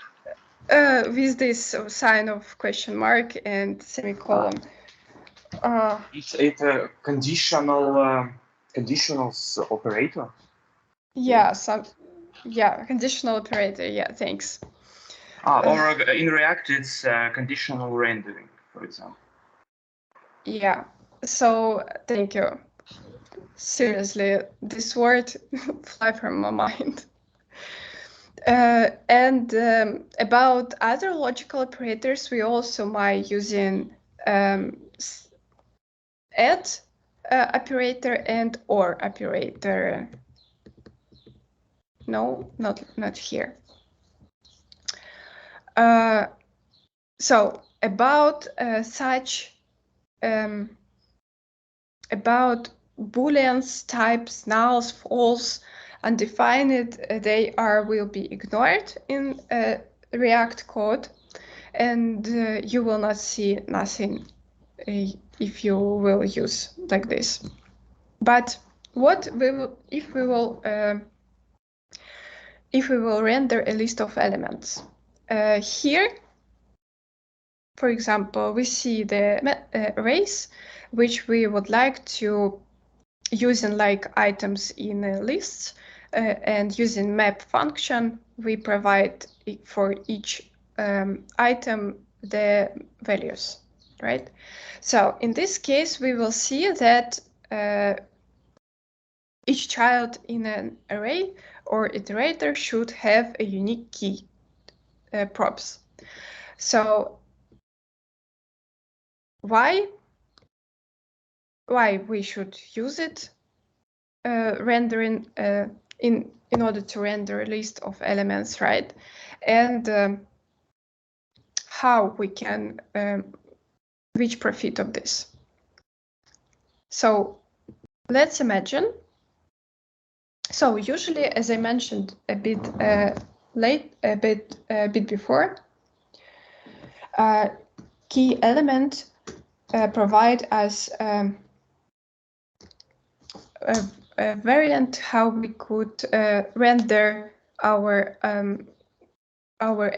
With this sign of question mark and semicolon. It's a conditional conditionals operator. Yeah, conditional operator. Yeah, thanks. Or in React, it's conditional rendering, for example. Yeah. So thank you. Seriously, this word fly from my mind. And about other logical operators, we also might using add operator and or operator. No, not here. So about about booleans, types, nulls, false, undefined, they will be ignored in React code, and you will not see nothing if you will use like this. But what we will, if we will render a list of elements here, for example, we see the arrays which we would like to using like items in lists, and using map function, we provide for each item the values, right? So in this case, we will see that each child in an array or iterator should have a unique key props. So why we should use it rendering in order to render a list of elements, right? And how we can reach profit of this. So let's imagine. So usually, as I mentioned a bit before, key element provide us a variant how we could render our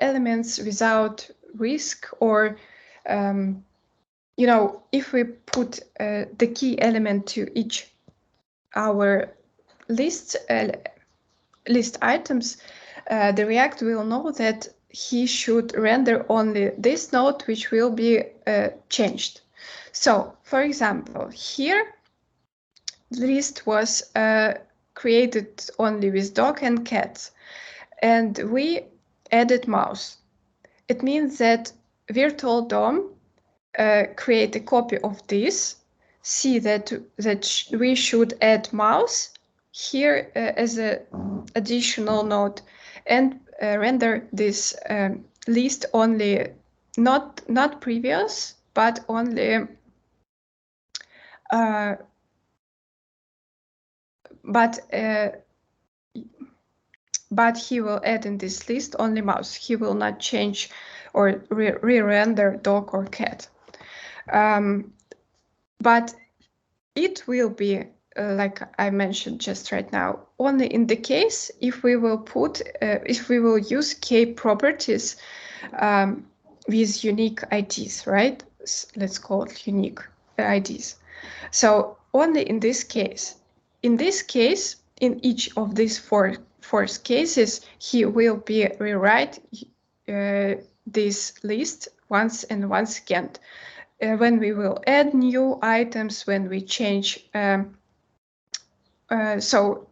elements without risk, or if we put the key element to each our list items, the React will know that he should render only this node which will be changed. So, for example, here the list was created only with dog and cat, and we added mouse. It means that virtual DOM create a copy of this, see that we should add mouse here as an additional node, and render this list only not previous, but only but he will add in this list only mouse. He will not change or re-render dog or cat. But it will be, like I mentioned just right now, only in the case if we will use key properties with unique IDs, right? Let's call it unique IDs. So only in this case. In this case, in each of these four cases, he will be rewrite this list once and once again. When we will add new items, when we change, so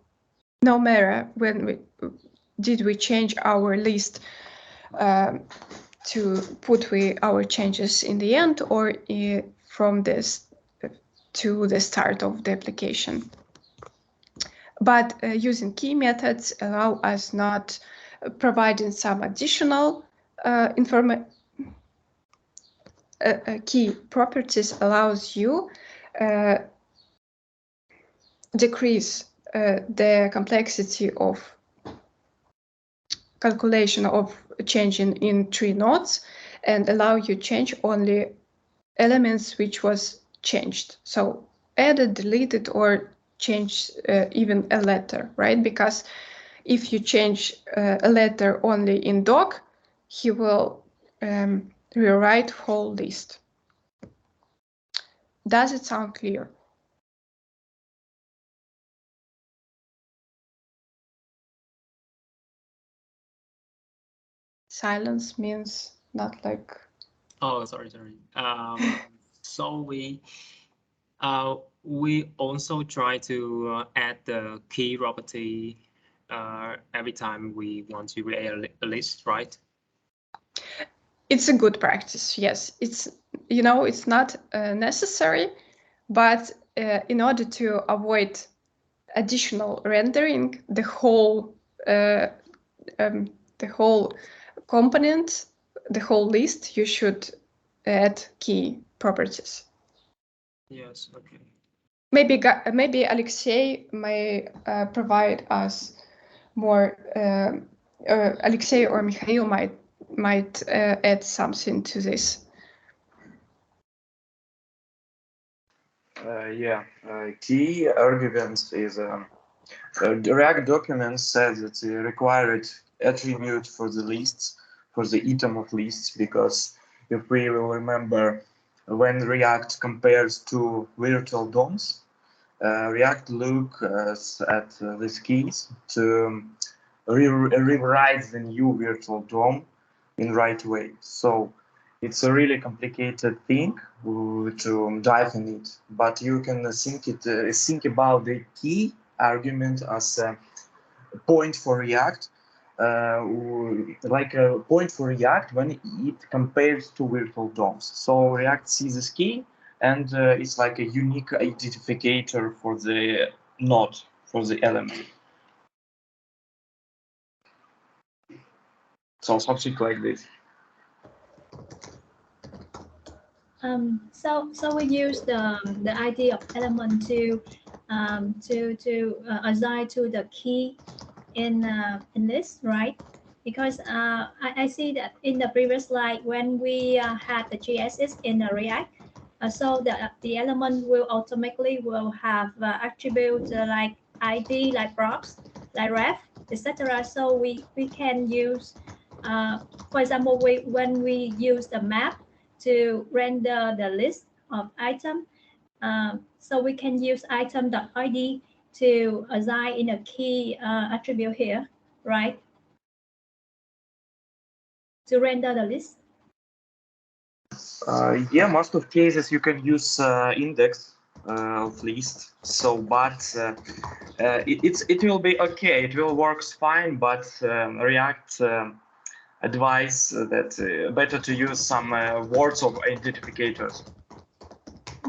no matter when we change our list to put our changes in the end or from this to the start of the application. But using key methods allow us not providing some additional key properties allows you decrease the complexity of calculation of changing in 3 nodes and allow you change only elements which was changed. So added, deleted, or change even a letter, right? Because if you change a letter only in doc, he will rewrite whole list. Does it sound clear? Silence means not like. Oh, sorry. So we also try to add the key property every time we want to create a list, right? It's a good practice, yes. It's it's not necessary, but in order to avoid additional rendering, the whole component, the whole list, you should add key properties. Yes. Okay. Maybe Alexei may provide us more. Alexei or Mikhail might add something to this. Key arguments is the React document says it's a required attribute for the lists, for the item of lists, because if we will remember, when React compares two virtual DOMs, React looks at these keys to rewrite the new virtual DOM in right way. So it's a really complicated thing to dive in it, but you can think about the key argument as a point for React, like a point for React when it compares to virtual DOMs. So React sees this key, and it's like a unique identifier for the node, for the element. So something like this. So we use the ID of element to assign to the key in this, right? Because I see that in the previous slide when we had the GSS in the React, so the element will automatically will have attributes like ID, like props, like ref, etc. So we can use, for example, when we use the map to render the list of item, so we can use item.id to assign in a key attribute here, right? To render the list. Yeah, most of cases you can use index of list. So, but it will be okay. It will works fine. But React advise that better to use some words of identifiers.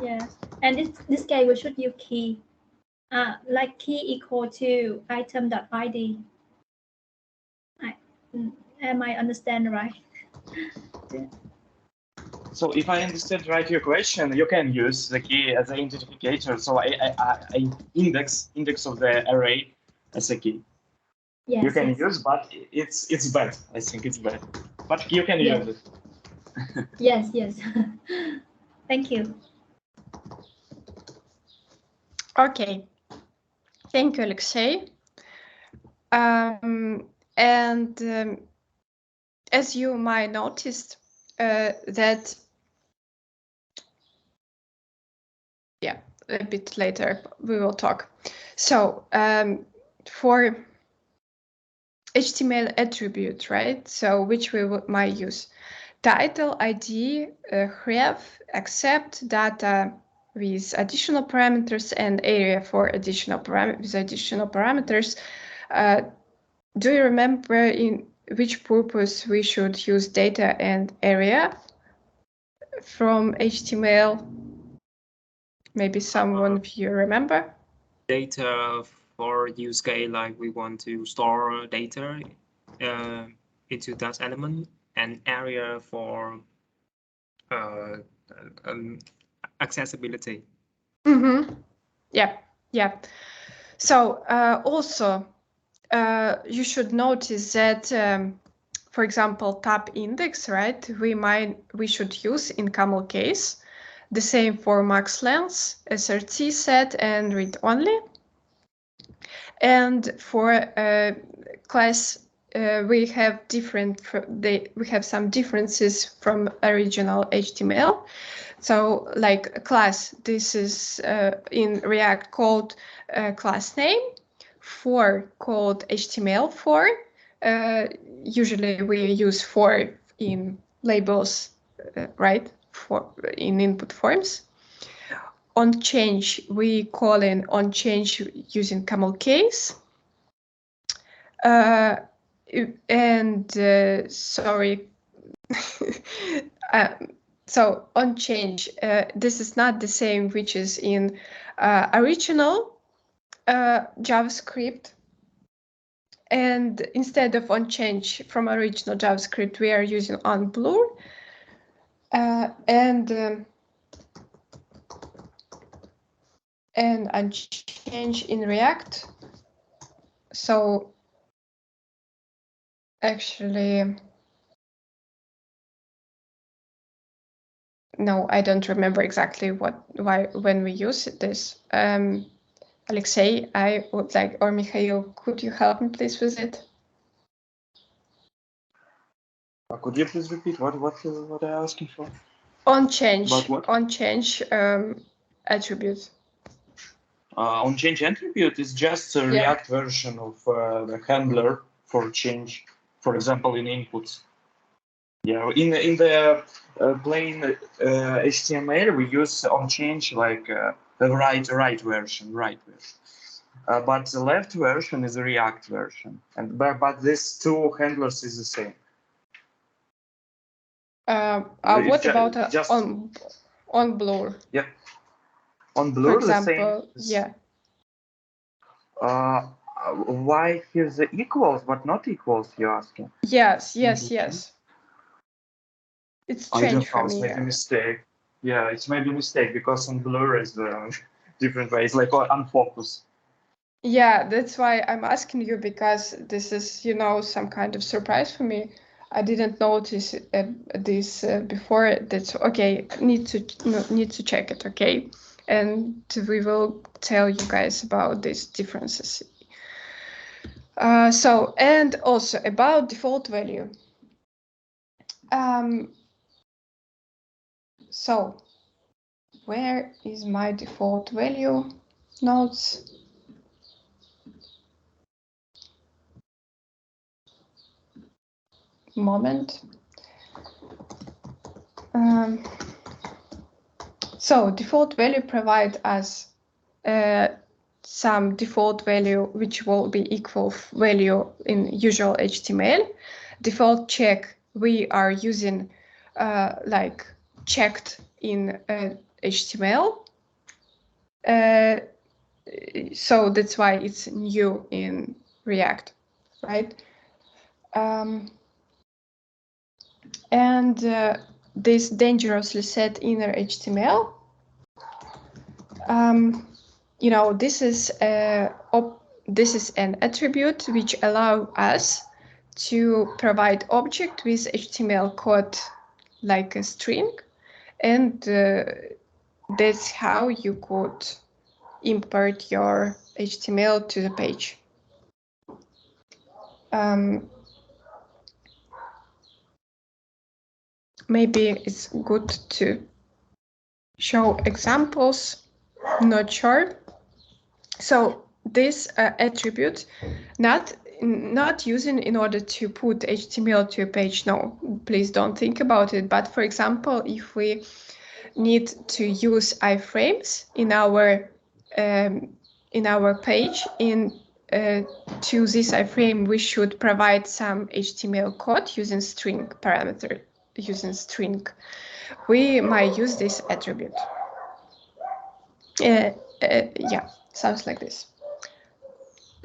Yes, and this case we should use key, like key equal to item.id. Am I understand right? So if I understand right your question, you can use the key as an identifier. So I index of the array as a key. Yes, you can use, but it's bad. I think it's bad. But you can use it. Yes, yes. Thank you. Okay. Thank you, Alexei. As you might noticed, that a bit later we will talk. So for HTML attribute, right? So which we might use title, ID, ref, accept, data with additional parameters, and area for additional parameters. Do you remember in which purpose we should use data and area from HTML? Maybe someone of you remember? Data for use case, like we want to store data into that element, and area for accessibility. Mm-hmm. Yeah. So also you should notice that, for example, tab index, right? We should use in camel case. The same for max length, SRT set, and read only. And for class, we have some differences from original HTML. So like a class, this is in React called class name, for called HTML4. Usually we use for in labels, right? For in input forms. On change, we call in on change using camel case. Sorry. So on change, this is not the same which is in original JavaScript. And instead of on change from original JavaScript, we are using on blur. And on change in React. So actually, no, I don't remember exactly when we use this. Alexei, I would like, or Mikhail, could you help me please with it? Could you please repeat what are you asking for? On change. About what? On change attribute. On change attribute is just a React version of the handler for change. For example, in inputs. Yeah, in the plain HTML we use on change like the right version. But the left version is a React version, and but these two handlers is the same. What about just on blur? Yeah, on blur, for example, the same. Yeah. Why here's the equals but not equals? You're asking? Yes. It's strange for me. Made a mistake. Yeah, it's maybe a mistake because on Blur is different ways, like unfocus. Yeah, that's why I'm asking you, because this is, you know, some kind of surprise for me. I didn't notice this before. That's okay. Need to check it. Okay, and we will tell you guys about these differences. So, and also about default value. So, where is my default value notes? Moment. So default value provide us some default value which will be equal value in usual HTML. Default check we are using like checked in HTML. So that's why it's new in React, right? And this dangerously set inner HTML. You know, this is an attribute which allow us to provide object with HTML code like a string, and that's how you could import your HTML to the page. Maybe it's good to show examples. Not sure. So this attribute not using in order to put HTML to a page. No, please don't think about it. But for example, if we need to use iframes in our page, to this iframe we should provide some HTML code using string parameter. Using string, we might use this attribute. Yeah, sounds like this.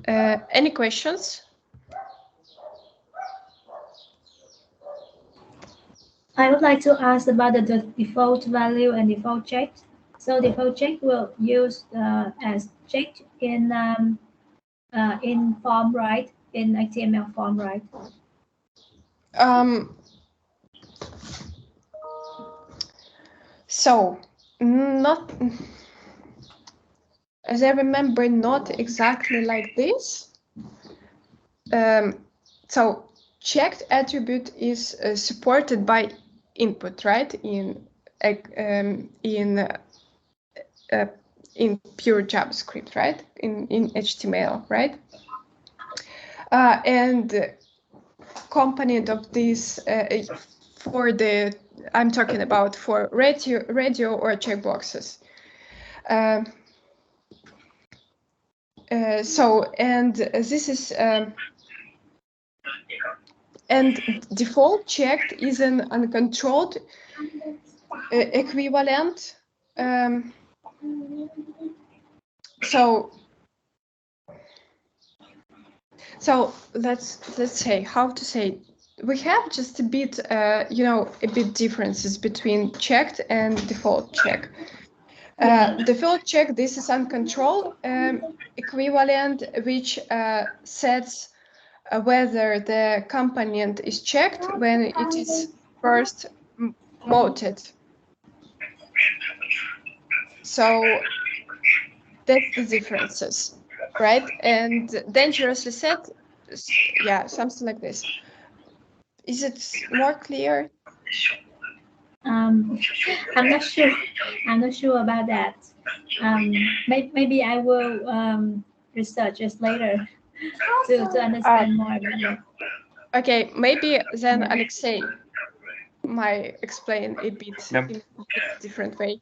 Any questions? I would like to ask about the default value and default check. So default check will use as checked in form, right? In HTML form, right? So not, as I remember, not exactly like this. So checked attribute is supported by input, right? In pure JavaScript, right? In HTML, right? And component of this for the, I'm talking about for radio or checkboxes. So, and this is and default checked is an uncontrolled equivalent. So let's say how to say. We have just a bit, you know, a bit differences between checked and default check. Default check, this is uncontrolled equivalent, which sets whether the component is checked when it is first mounted. So that's the differences, right? And dangerously set, yeah, something like this. Is it more clear? I'm not sure. I'm not sure about that. Maybe I will research it later to understand more about that. Okay, maybe then Alexei might explain a bit in a different way.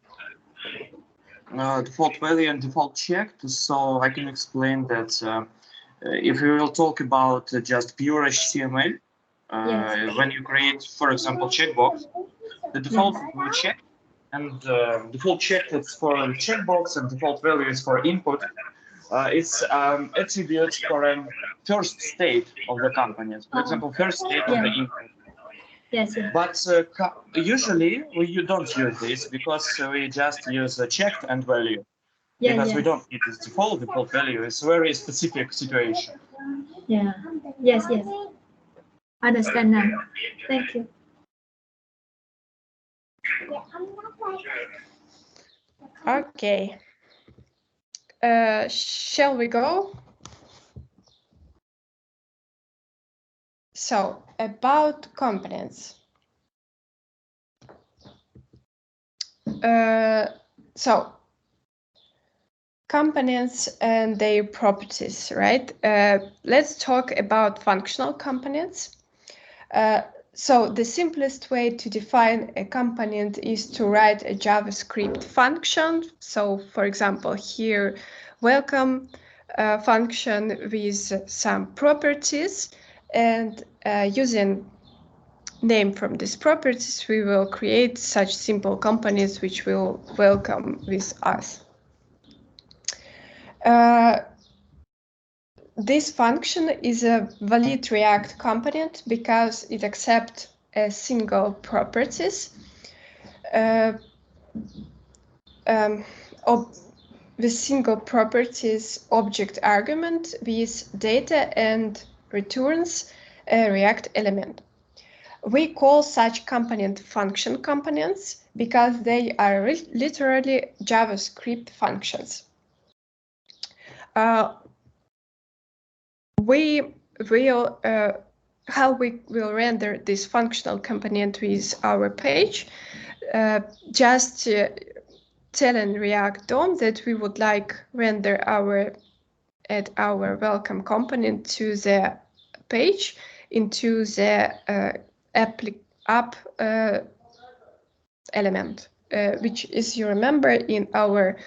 Default value and default checked. So I can explain that if we will talk about just pure HTML, Yes. when you create, for example, checkbox, the default will check, and default checked is for checkbox, and default value is for input. It's attributes for a first state of the component. For example, first state of the input. Yes, yes. But usually you don't use this because we just use checked and value. Yeah, Because yeah. we don't need this default value. It's a very specific situation. Yeah. Yes, yes. Understand now. Thank you. Okay. Shall we go? So, about components. So, components and their properties, right? Let's talk about functional components. So the simplest way to define a component is to write a JavaScript function. So for example, here, welcome function with some properties, and using name from these properties, we will create such simple components which will welcome with us. This function is a valid React component because it accepts a single properties with single properties object argument with data and returns a React element. We call such component function components because they are literally JavaScript functions. How we will render this functional component with our page, just telling React DOM that we would like render add our welcome component to the page into the app element, which is, you remember, in our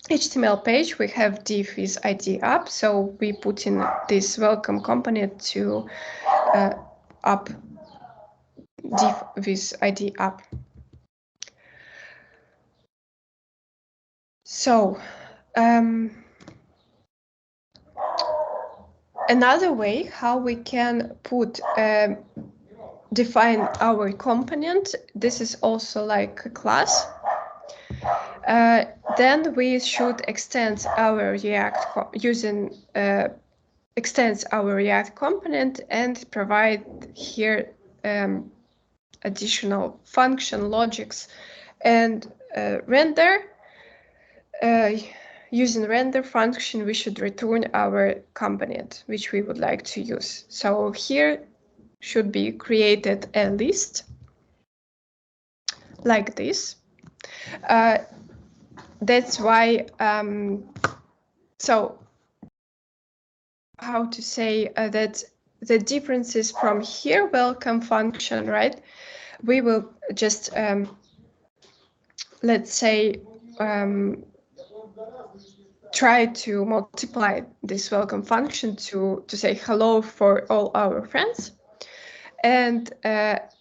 HTML page, we have div with ID app, so we put in this welcome component to app div with ID app. So another way how we can define our component, this is also like a class. Then we should extend our React extends our React component and provide here additional function logics and render. Using render function, we should return our component which we would like to use. So here should be created a list like this. That's why, so how to say that the differences from here, welcome function, right? We will just, let's say, try to multiply this welcome function to say hello for all our friends. And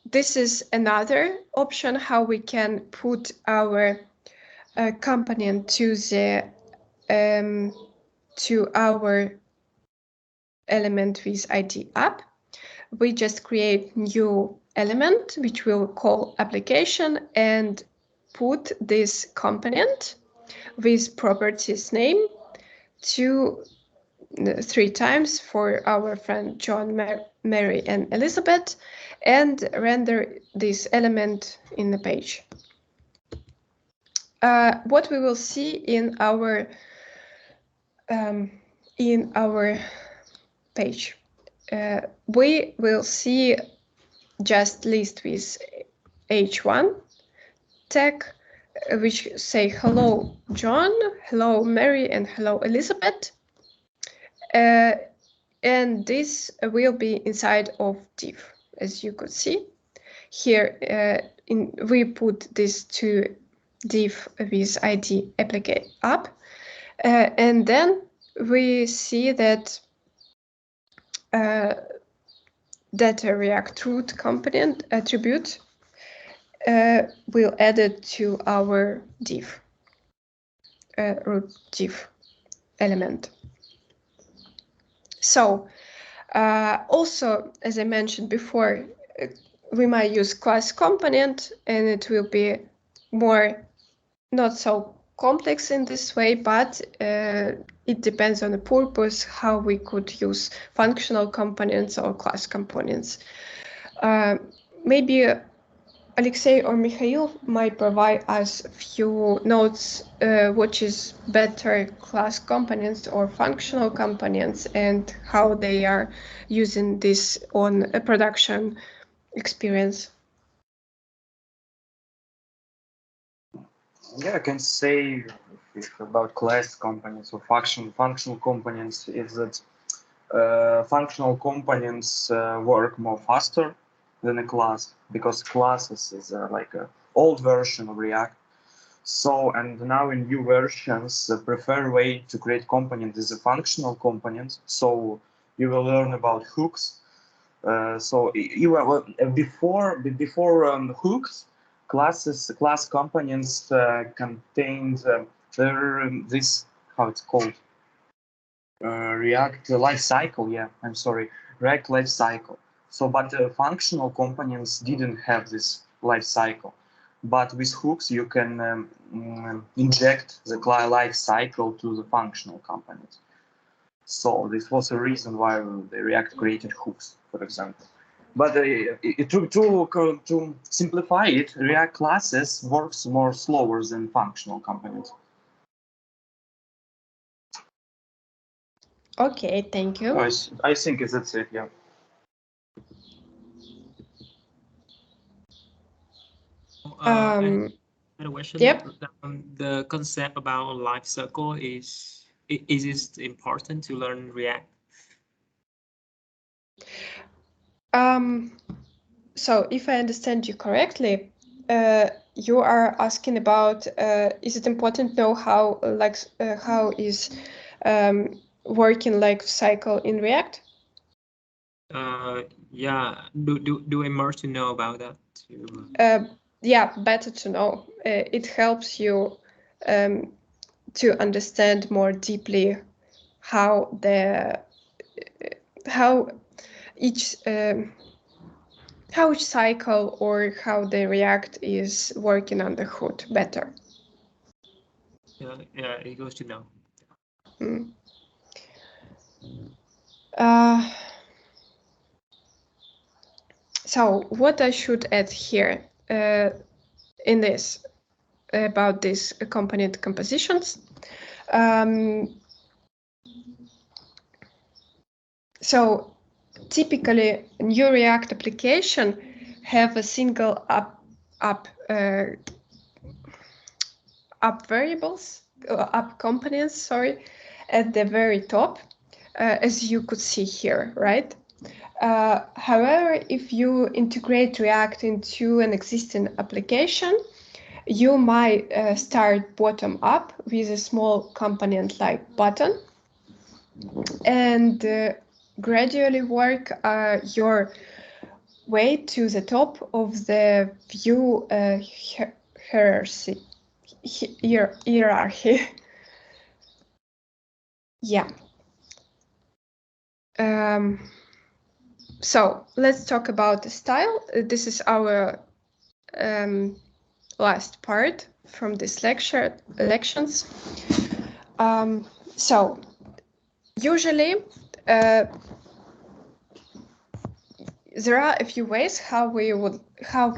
this is another option how we can put our component to our element with ID app. We just create new element which we'll call application and put this component with properties name 3 times for our friend John, Mary, and Elizabeth, and render this element in the page. What we will see in our page, we will see just list with h1 tag, which say hello John, hello Mary, and hello Elizabeth. And this will be inside of div, as you could see. Here we put this to div with ID applicate app. And then we see that data React root component attribute will add it to our div, root div element. So Also, as I mentioned before, we might use class component, and it will be more not so complex in this way, but it depends on the purpose, how we could use functional components or class components. Maybe Alexei or Mikhail might provide us a few notes which is better class components or functional components and how they are using this on a production experience. Yeah, I can say about class components or functional components is that functional components work more faster than a class, because classes is like a old version of React. So, and now in new versions, the preferred way to create component is a functional component. So you will learn about hooks. So you before hooks, class components contained this, how it's called, React lifecycle. Yeah, I'm sorry, React lifecycle. So, but functional components didn't have this lifecycle. But with hooks, you can inject the lifecycle to the functional components. So this was a reason why the React created hooks, for example. But to simplify it, React classes works more slower than functional components. Okay, thank you. I think that's it, yeah. I had a question. Yep. The concept about life cycle is it important to learn React? So if I understand you correctly, you are asking about is it important to know how how is working life cycle in React? Yeah. Do I more to know about that too? Yeah, better to know. It helps you to understand more deeply how each cycle or how the React is working on the hood better. Yeah, it goes to know. So what I should add here in this about these component compositions. So typically, new React application have a single app variables, app components, sorry, at the very top, as you could see here, right? However, if you integrate React into an existing application, you might start bottom up with a small component like button and gradually work your way to the top of the view hierarchy. Yeah. So let's talk about the style. This is our last part from this lections. So usually there are a few ways how we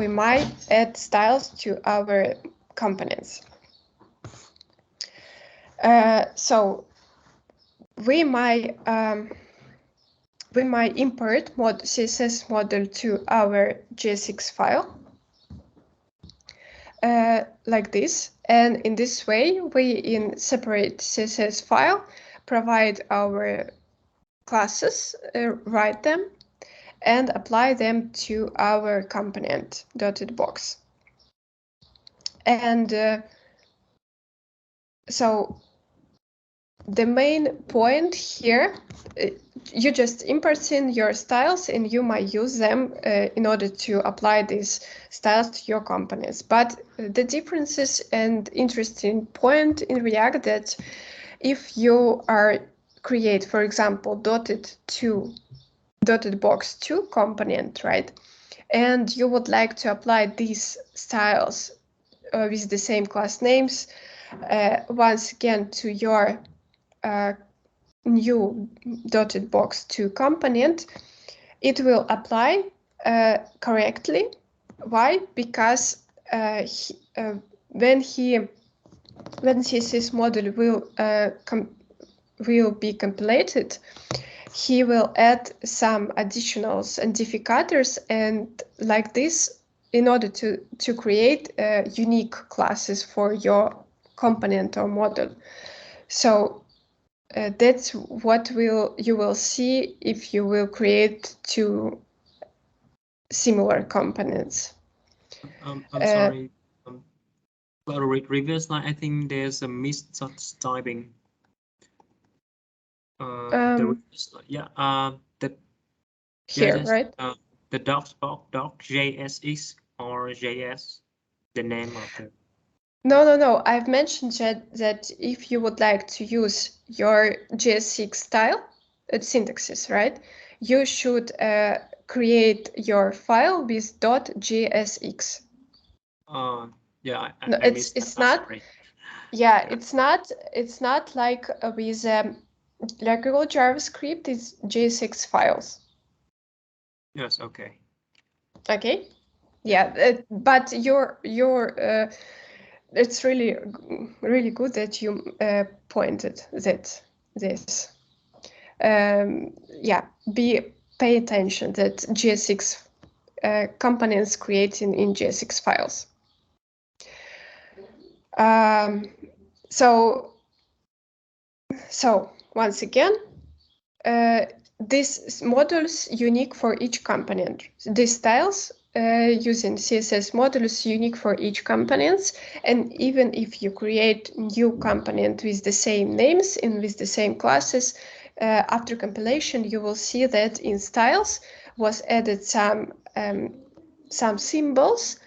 might add styles to our components. So we might import CSS model to our JSX file like this, and in this way we in separate CSS file provide our classes, write them, and apply them to our component dotted box. And so the main point here, you just import in your styles and you might use them in order to apply these styles to your components. But the differences and interesting point in React that if you are create, for example, dotted to dotted box 2 component, right? And you would like to apply these styles with the same class names once again to your new dotted box 2 component, it will apply correctly. Why? Because when CSS module will be completed, he will add some additional identifiers, and like this, in order to create unique classes for your component or model. So that's what you will see if you will create two similar components. I'm sorry. But reverse line, I think there's a mistyping. The here, right? The .jsx or JS, the name of the. No. I've mentioned that if you would like to use your JS6 style, syntaxes, right? You should create your file with .jsx. Yeah. No, I missed it's that. not. Sorry. Yeah, it's not like with regular JavaScript. It's JS6 files. Yes. Okay. Okay. Yeah, but it's really good that you pointed this. Yeah, pay attention that JS6 components created in JS6 files. So once again, this modules unique for each component. These styles using CSS modules unique for each components, and even if you create new component with the same names and with the same classes, after compilation you will see that in styles was added some symbols,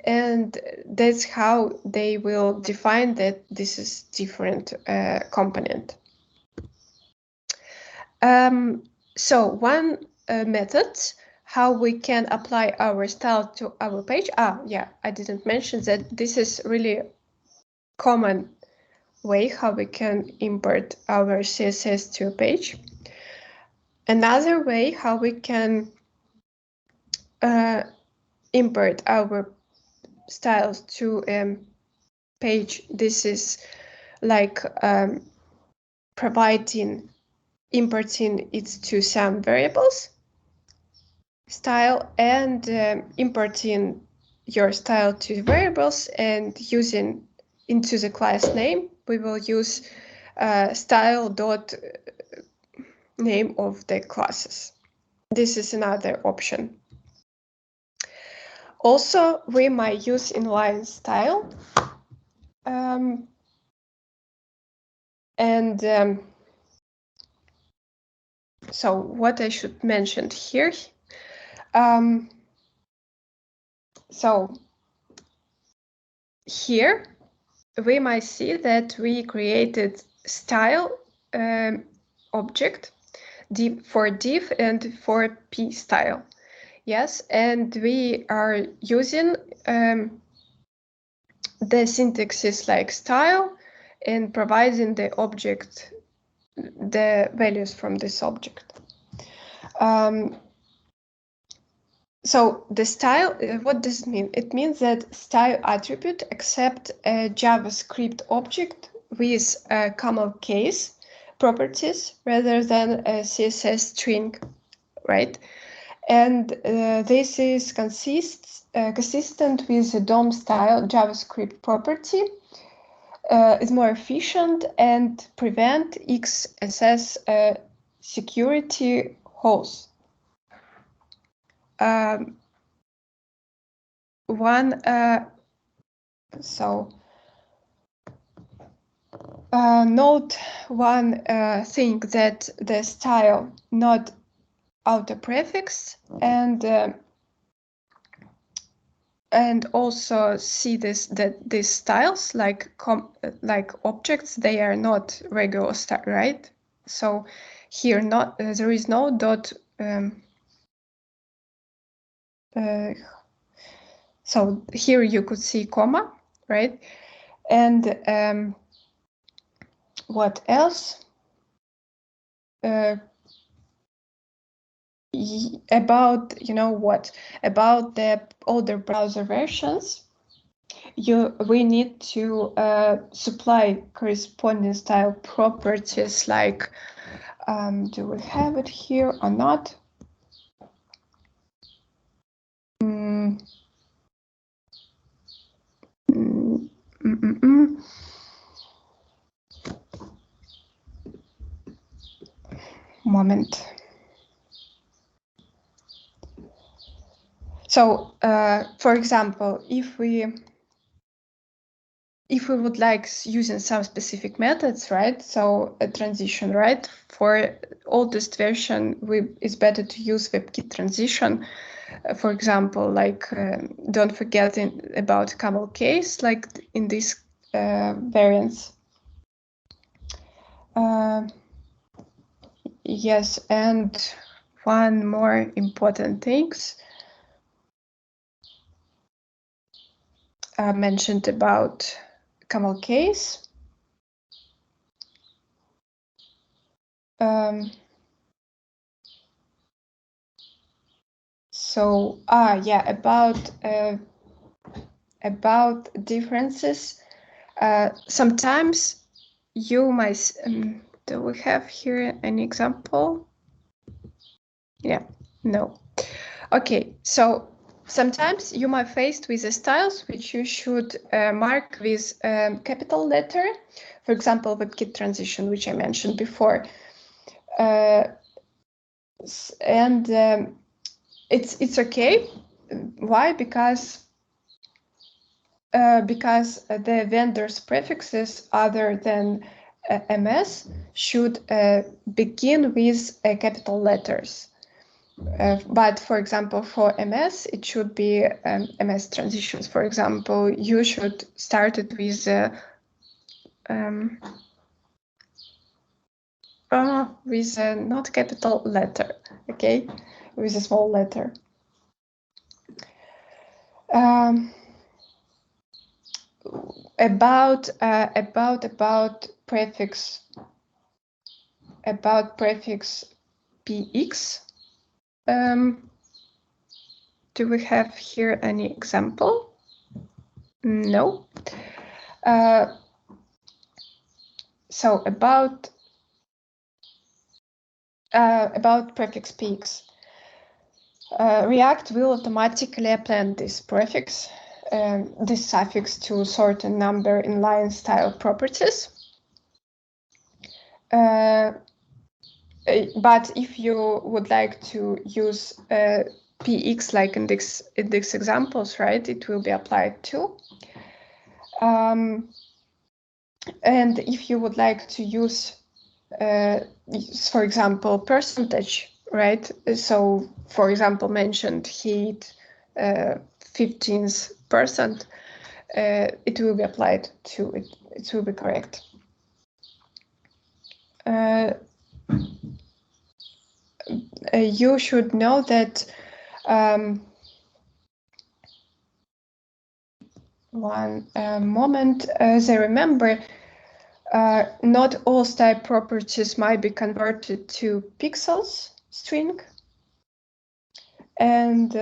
and that's how they will define that this is different component. So one method how we can apply our style to our page. Yeah, I didn't mention that this is really common way how we can import our CSS to a page. Another way how we can import our styles to a page, this is like importing it to some variables style, and importing your style to variables and using into the class name. We will use style dot name of the classes. This is another option. Also, we might use inline style. So what I should mention here. So here we might see that we created style object for div and for p style. Yes, and we are using the syntaxes like style and providing the object, the values from this object. So the style, what does it mean? It means that style attribute accept a JavaScript object with camel case properties rather than a CSS string, right? And this is consistent with the DOM style JavaScript property. Is more efficient and prevent XSS security holes. Note one thing, that the style not auto prefix, and also see that these styles like objects, they are not regular style, right? So here there is no dot So here you could see comma, right? And what else? About, you know what, about the older browser versions, we need to supply corresponding style properties like, do we have it here or not? Moment. So, for example, if we would like using some specific methods, right? So a transition, right? For oldest version, it's better to use WebKit transition. For example, like don't forget about camel case, like in these variants. Yes, and one more important things mentioned about camel case. So, yeah, about differences. Sometimes you might, do we have here an example? Yeah, no. Okay, so sometimes you might faced with the styles which you should mark with capital letter. For example, WebKit transition, which I mentioned before. And it's okay. Why? Because the vendor's prefixes other than MS should begin with capital letters. But for example, for MS, it should be MS transitions. For example, you should start it with a not capital letter, okay, with a small letter. About prefix px. Do we have here any example? No. So about prefix px, React will automatically append this prefix, this suffix to certain number inline style properties. But if you would like to use px like in this examples, right, it will be applied too. And if you would like to use, for example, percentage, right? So, for example, mentioned heat 15%, it will be applied to it. It will be correct. You should know that one moment, as I remember, not all style properties might be converted to pixels string, and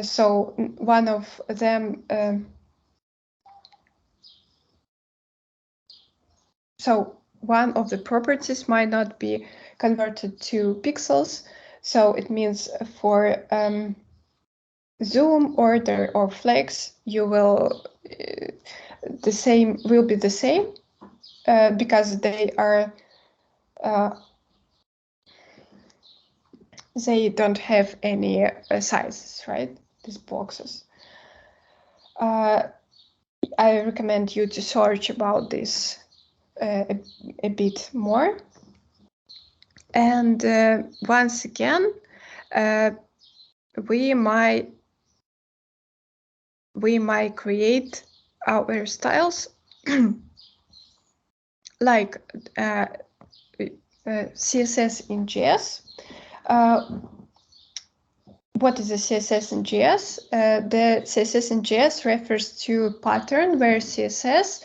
so one of them. So one of the properties might not be converted to pixels. So it means for zoom, order, or flex, you will will be the same because they are they don't have any sizes, right? These boxes. I recommend you to search about this a bit more. And once again, we might create our styles like CSS in JS. what is a CSS in JS? The CSS in JS refers to a pattern where CSS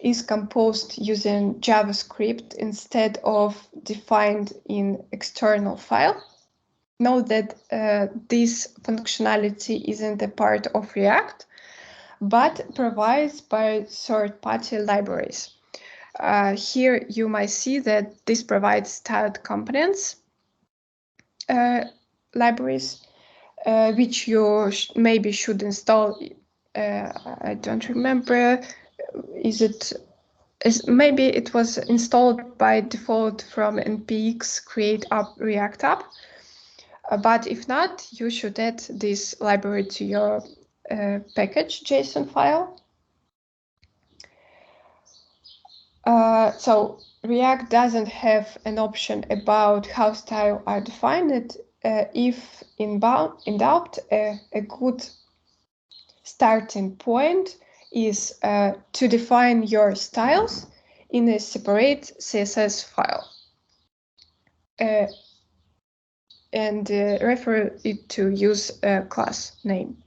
is composed using JavaScript instead of defined in external file. Note that this functionality isn't a part of React, but provides by third-party libraries. Here you might see that this provides styled components libraries, which you maybe should install. I don't remember. Maybe it was installed by default from npx create app React app. But if not, you should add this library to your package JSON file. So React doesn't have an option about how styles are defined. If in doubt, a good starting point is to define your styles in a separate CSS file and refer it to use a class name.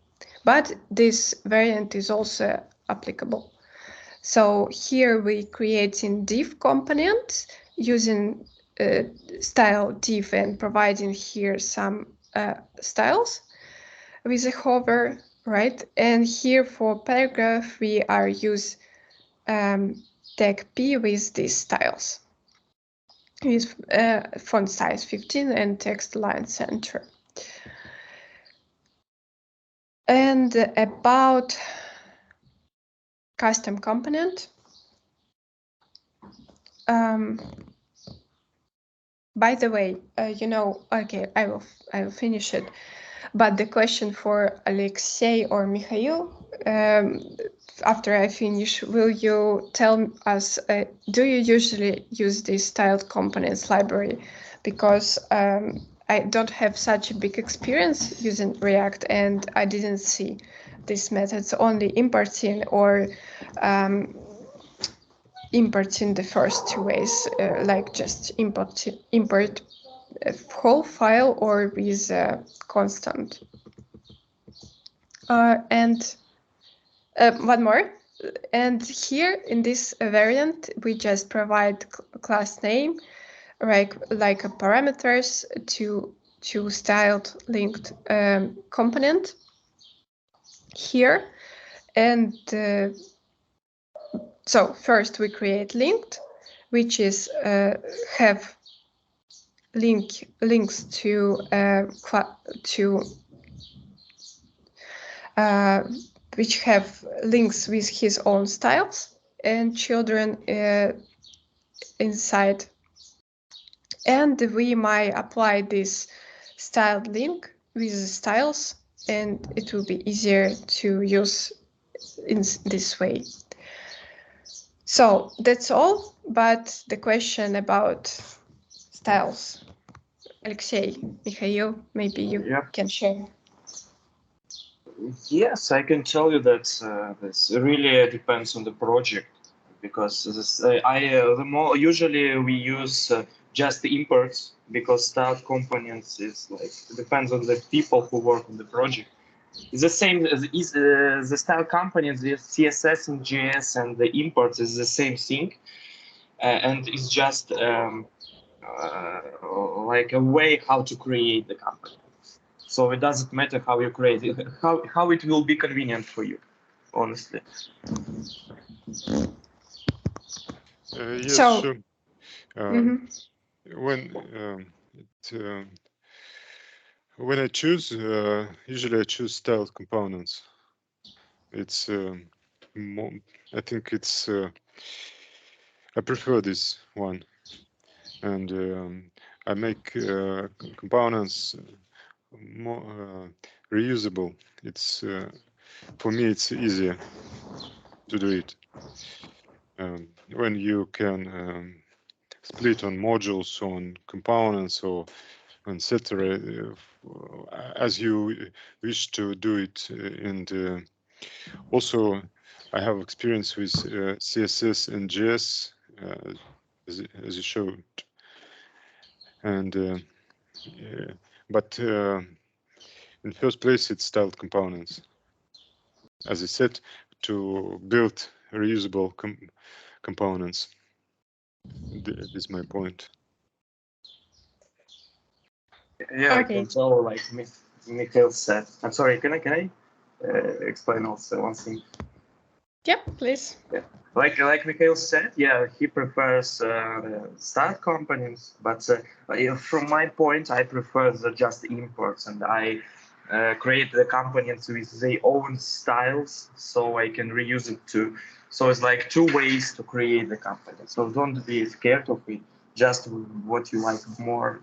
But this variant is also applicable. So here we creating div component using style div and providing here some styles with a hover, right? And here for paragraph, we are use tag p with these styles with font size 15 and text line center. And about custom component, by the way, okay, I will finish it. But the question for Alexei or Mikhail, after I finish, will you tell us, do you usually use this styled components library? Because I don't have such a big experience using React and I didn't see these methods, only importing or importing the first two ways, like just import a whole file or with a constant. And one more. And here in this variant, we just provide class name, like a parameters to styled linked component here. And so first we create linked, which is have links to which have links with his own styles and children inside. And we might apply this styled link with the styles, and it will be easier to use in this way. So that's all, but the question about styles, Alexei, Mikhail, maybe you can share. Yes, I can tell you that this really depends on the project, because usually we use just the imports, because styled components is like depends on the people who work on the project. It's the same as the style components, the CSS and JS and the imports is the same thing, and it's just like a way how to create the component. So it doesn't matter how you create it, how it will be convenient for you, honestly. Yes, So, sure. When I choose, usually I choose styled components. It's more, I think it's I prefer this one, and I make components more reusable. It's for me it's easier to do it when you can split on modules, on components, or etc. As you wish to do it. And also I have experience with CSS and JS as you showed, and but In first place, it's styled components. As I said, to build reusable components. This is my point. Yeah, I Okay. can tell, like Mikhail said. I'm sorry, can I explain also one thing? Yeah, please. Yeah. Like Mikhail said, yeah, he prefers start components, but from my point, I prefer just imports, and I create the components with their own styles, so I can reuse it too. So it's like two ways to create the component. So don't be scared of it. Just what you like more.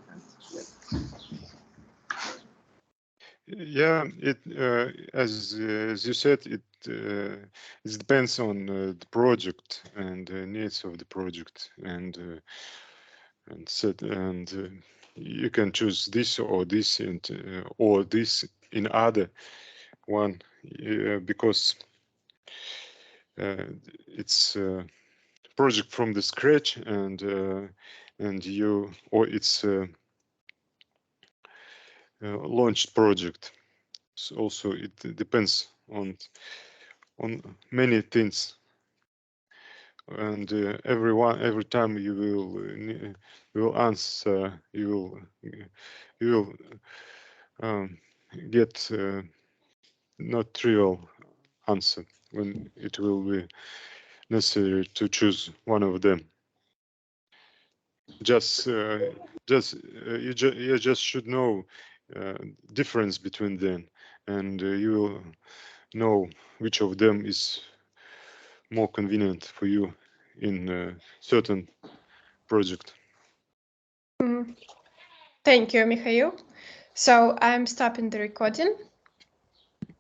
Yeah, it as you said, it depends on the project and needs of the project, and you can choose this or this and or this in other one because it's a project from the scratch, and you or it's a launched project. So also it depends on many things, and every time you will answer, you will get not trivial answer when it will be necessary to choose one of them. You just should know difference between them, and you will know which of them is more convenient for you in a certain project. Thank you, Mikhail. So I'm stopping the recording.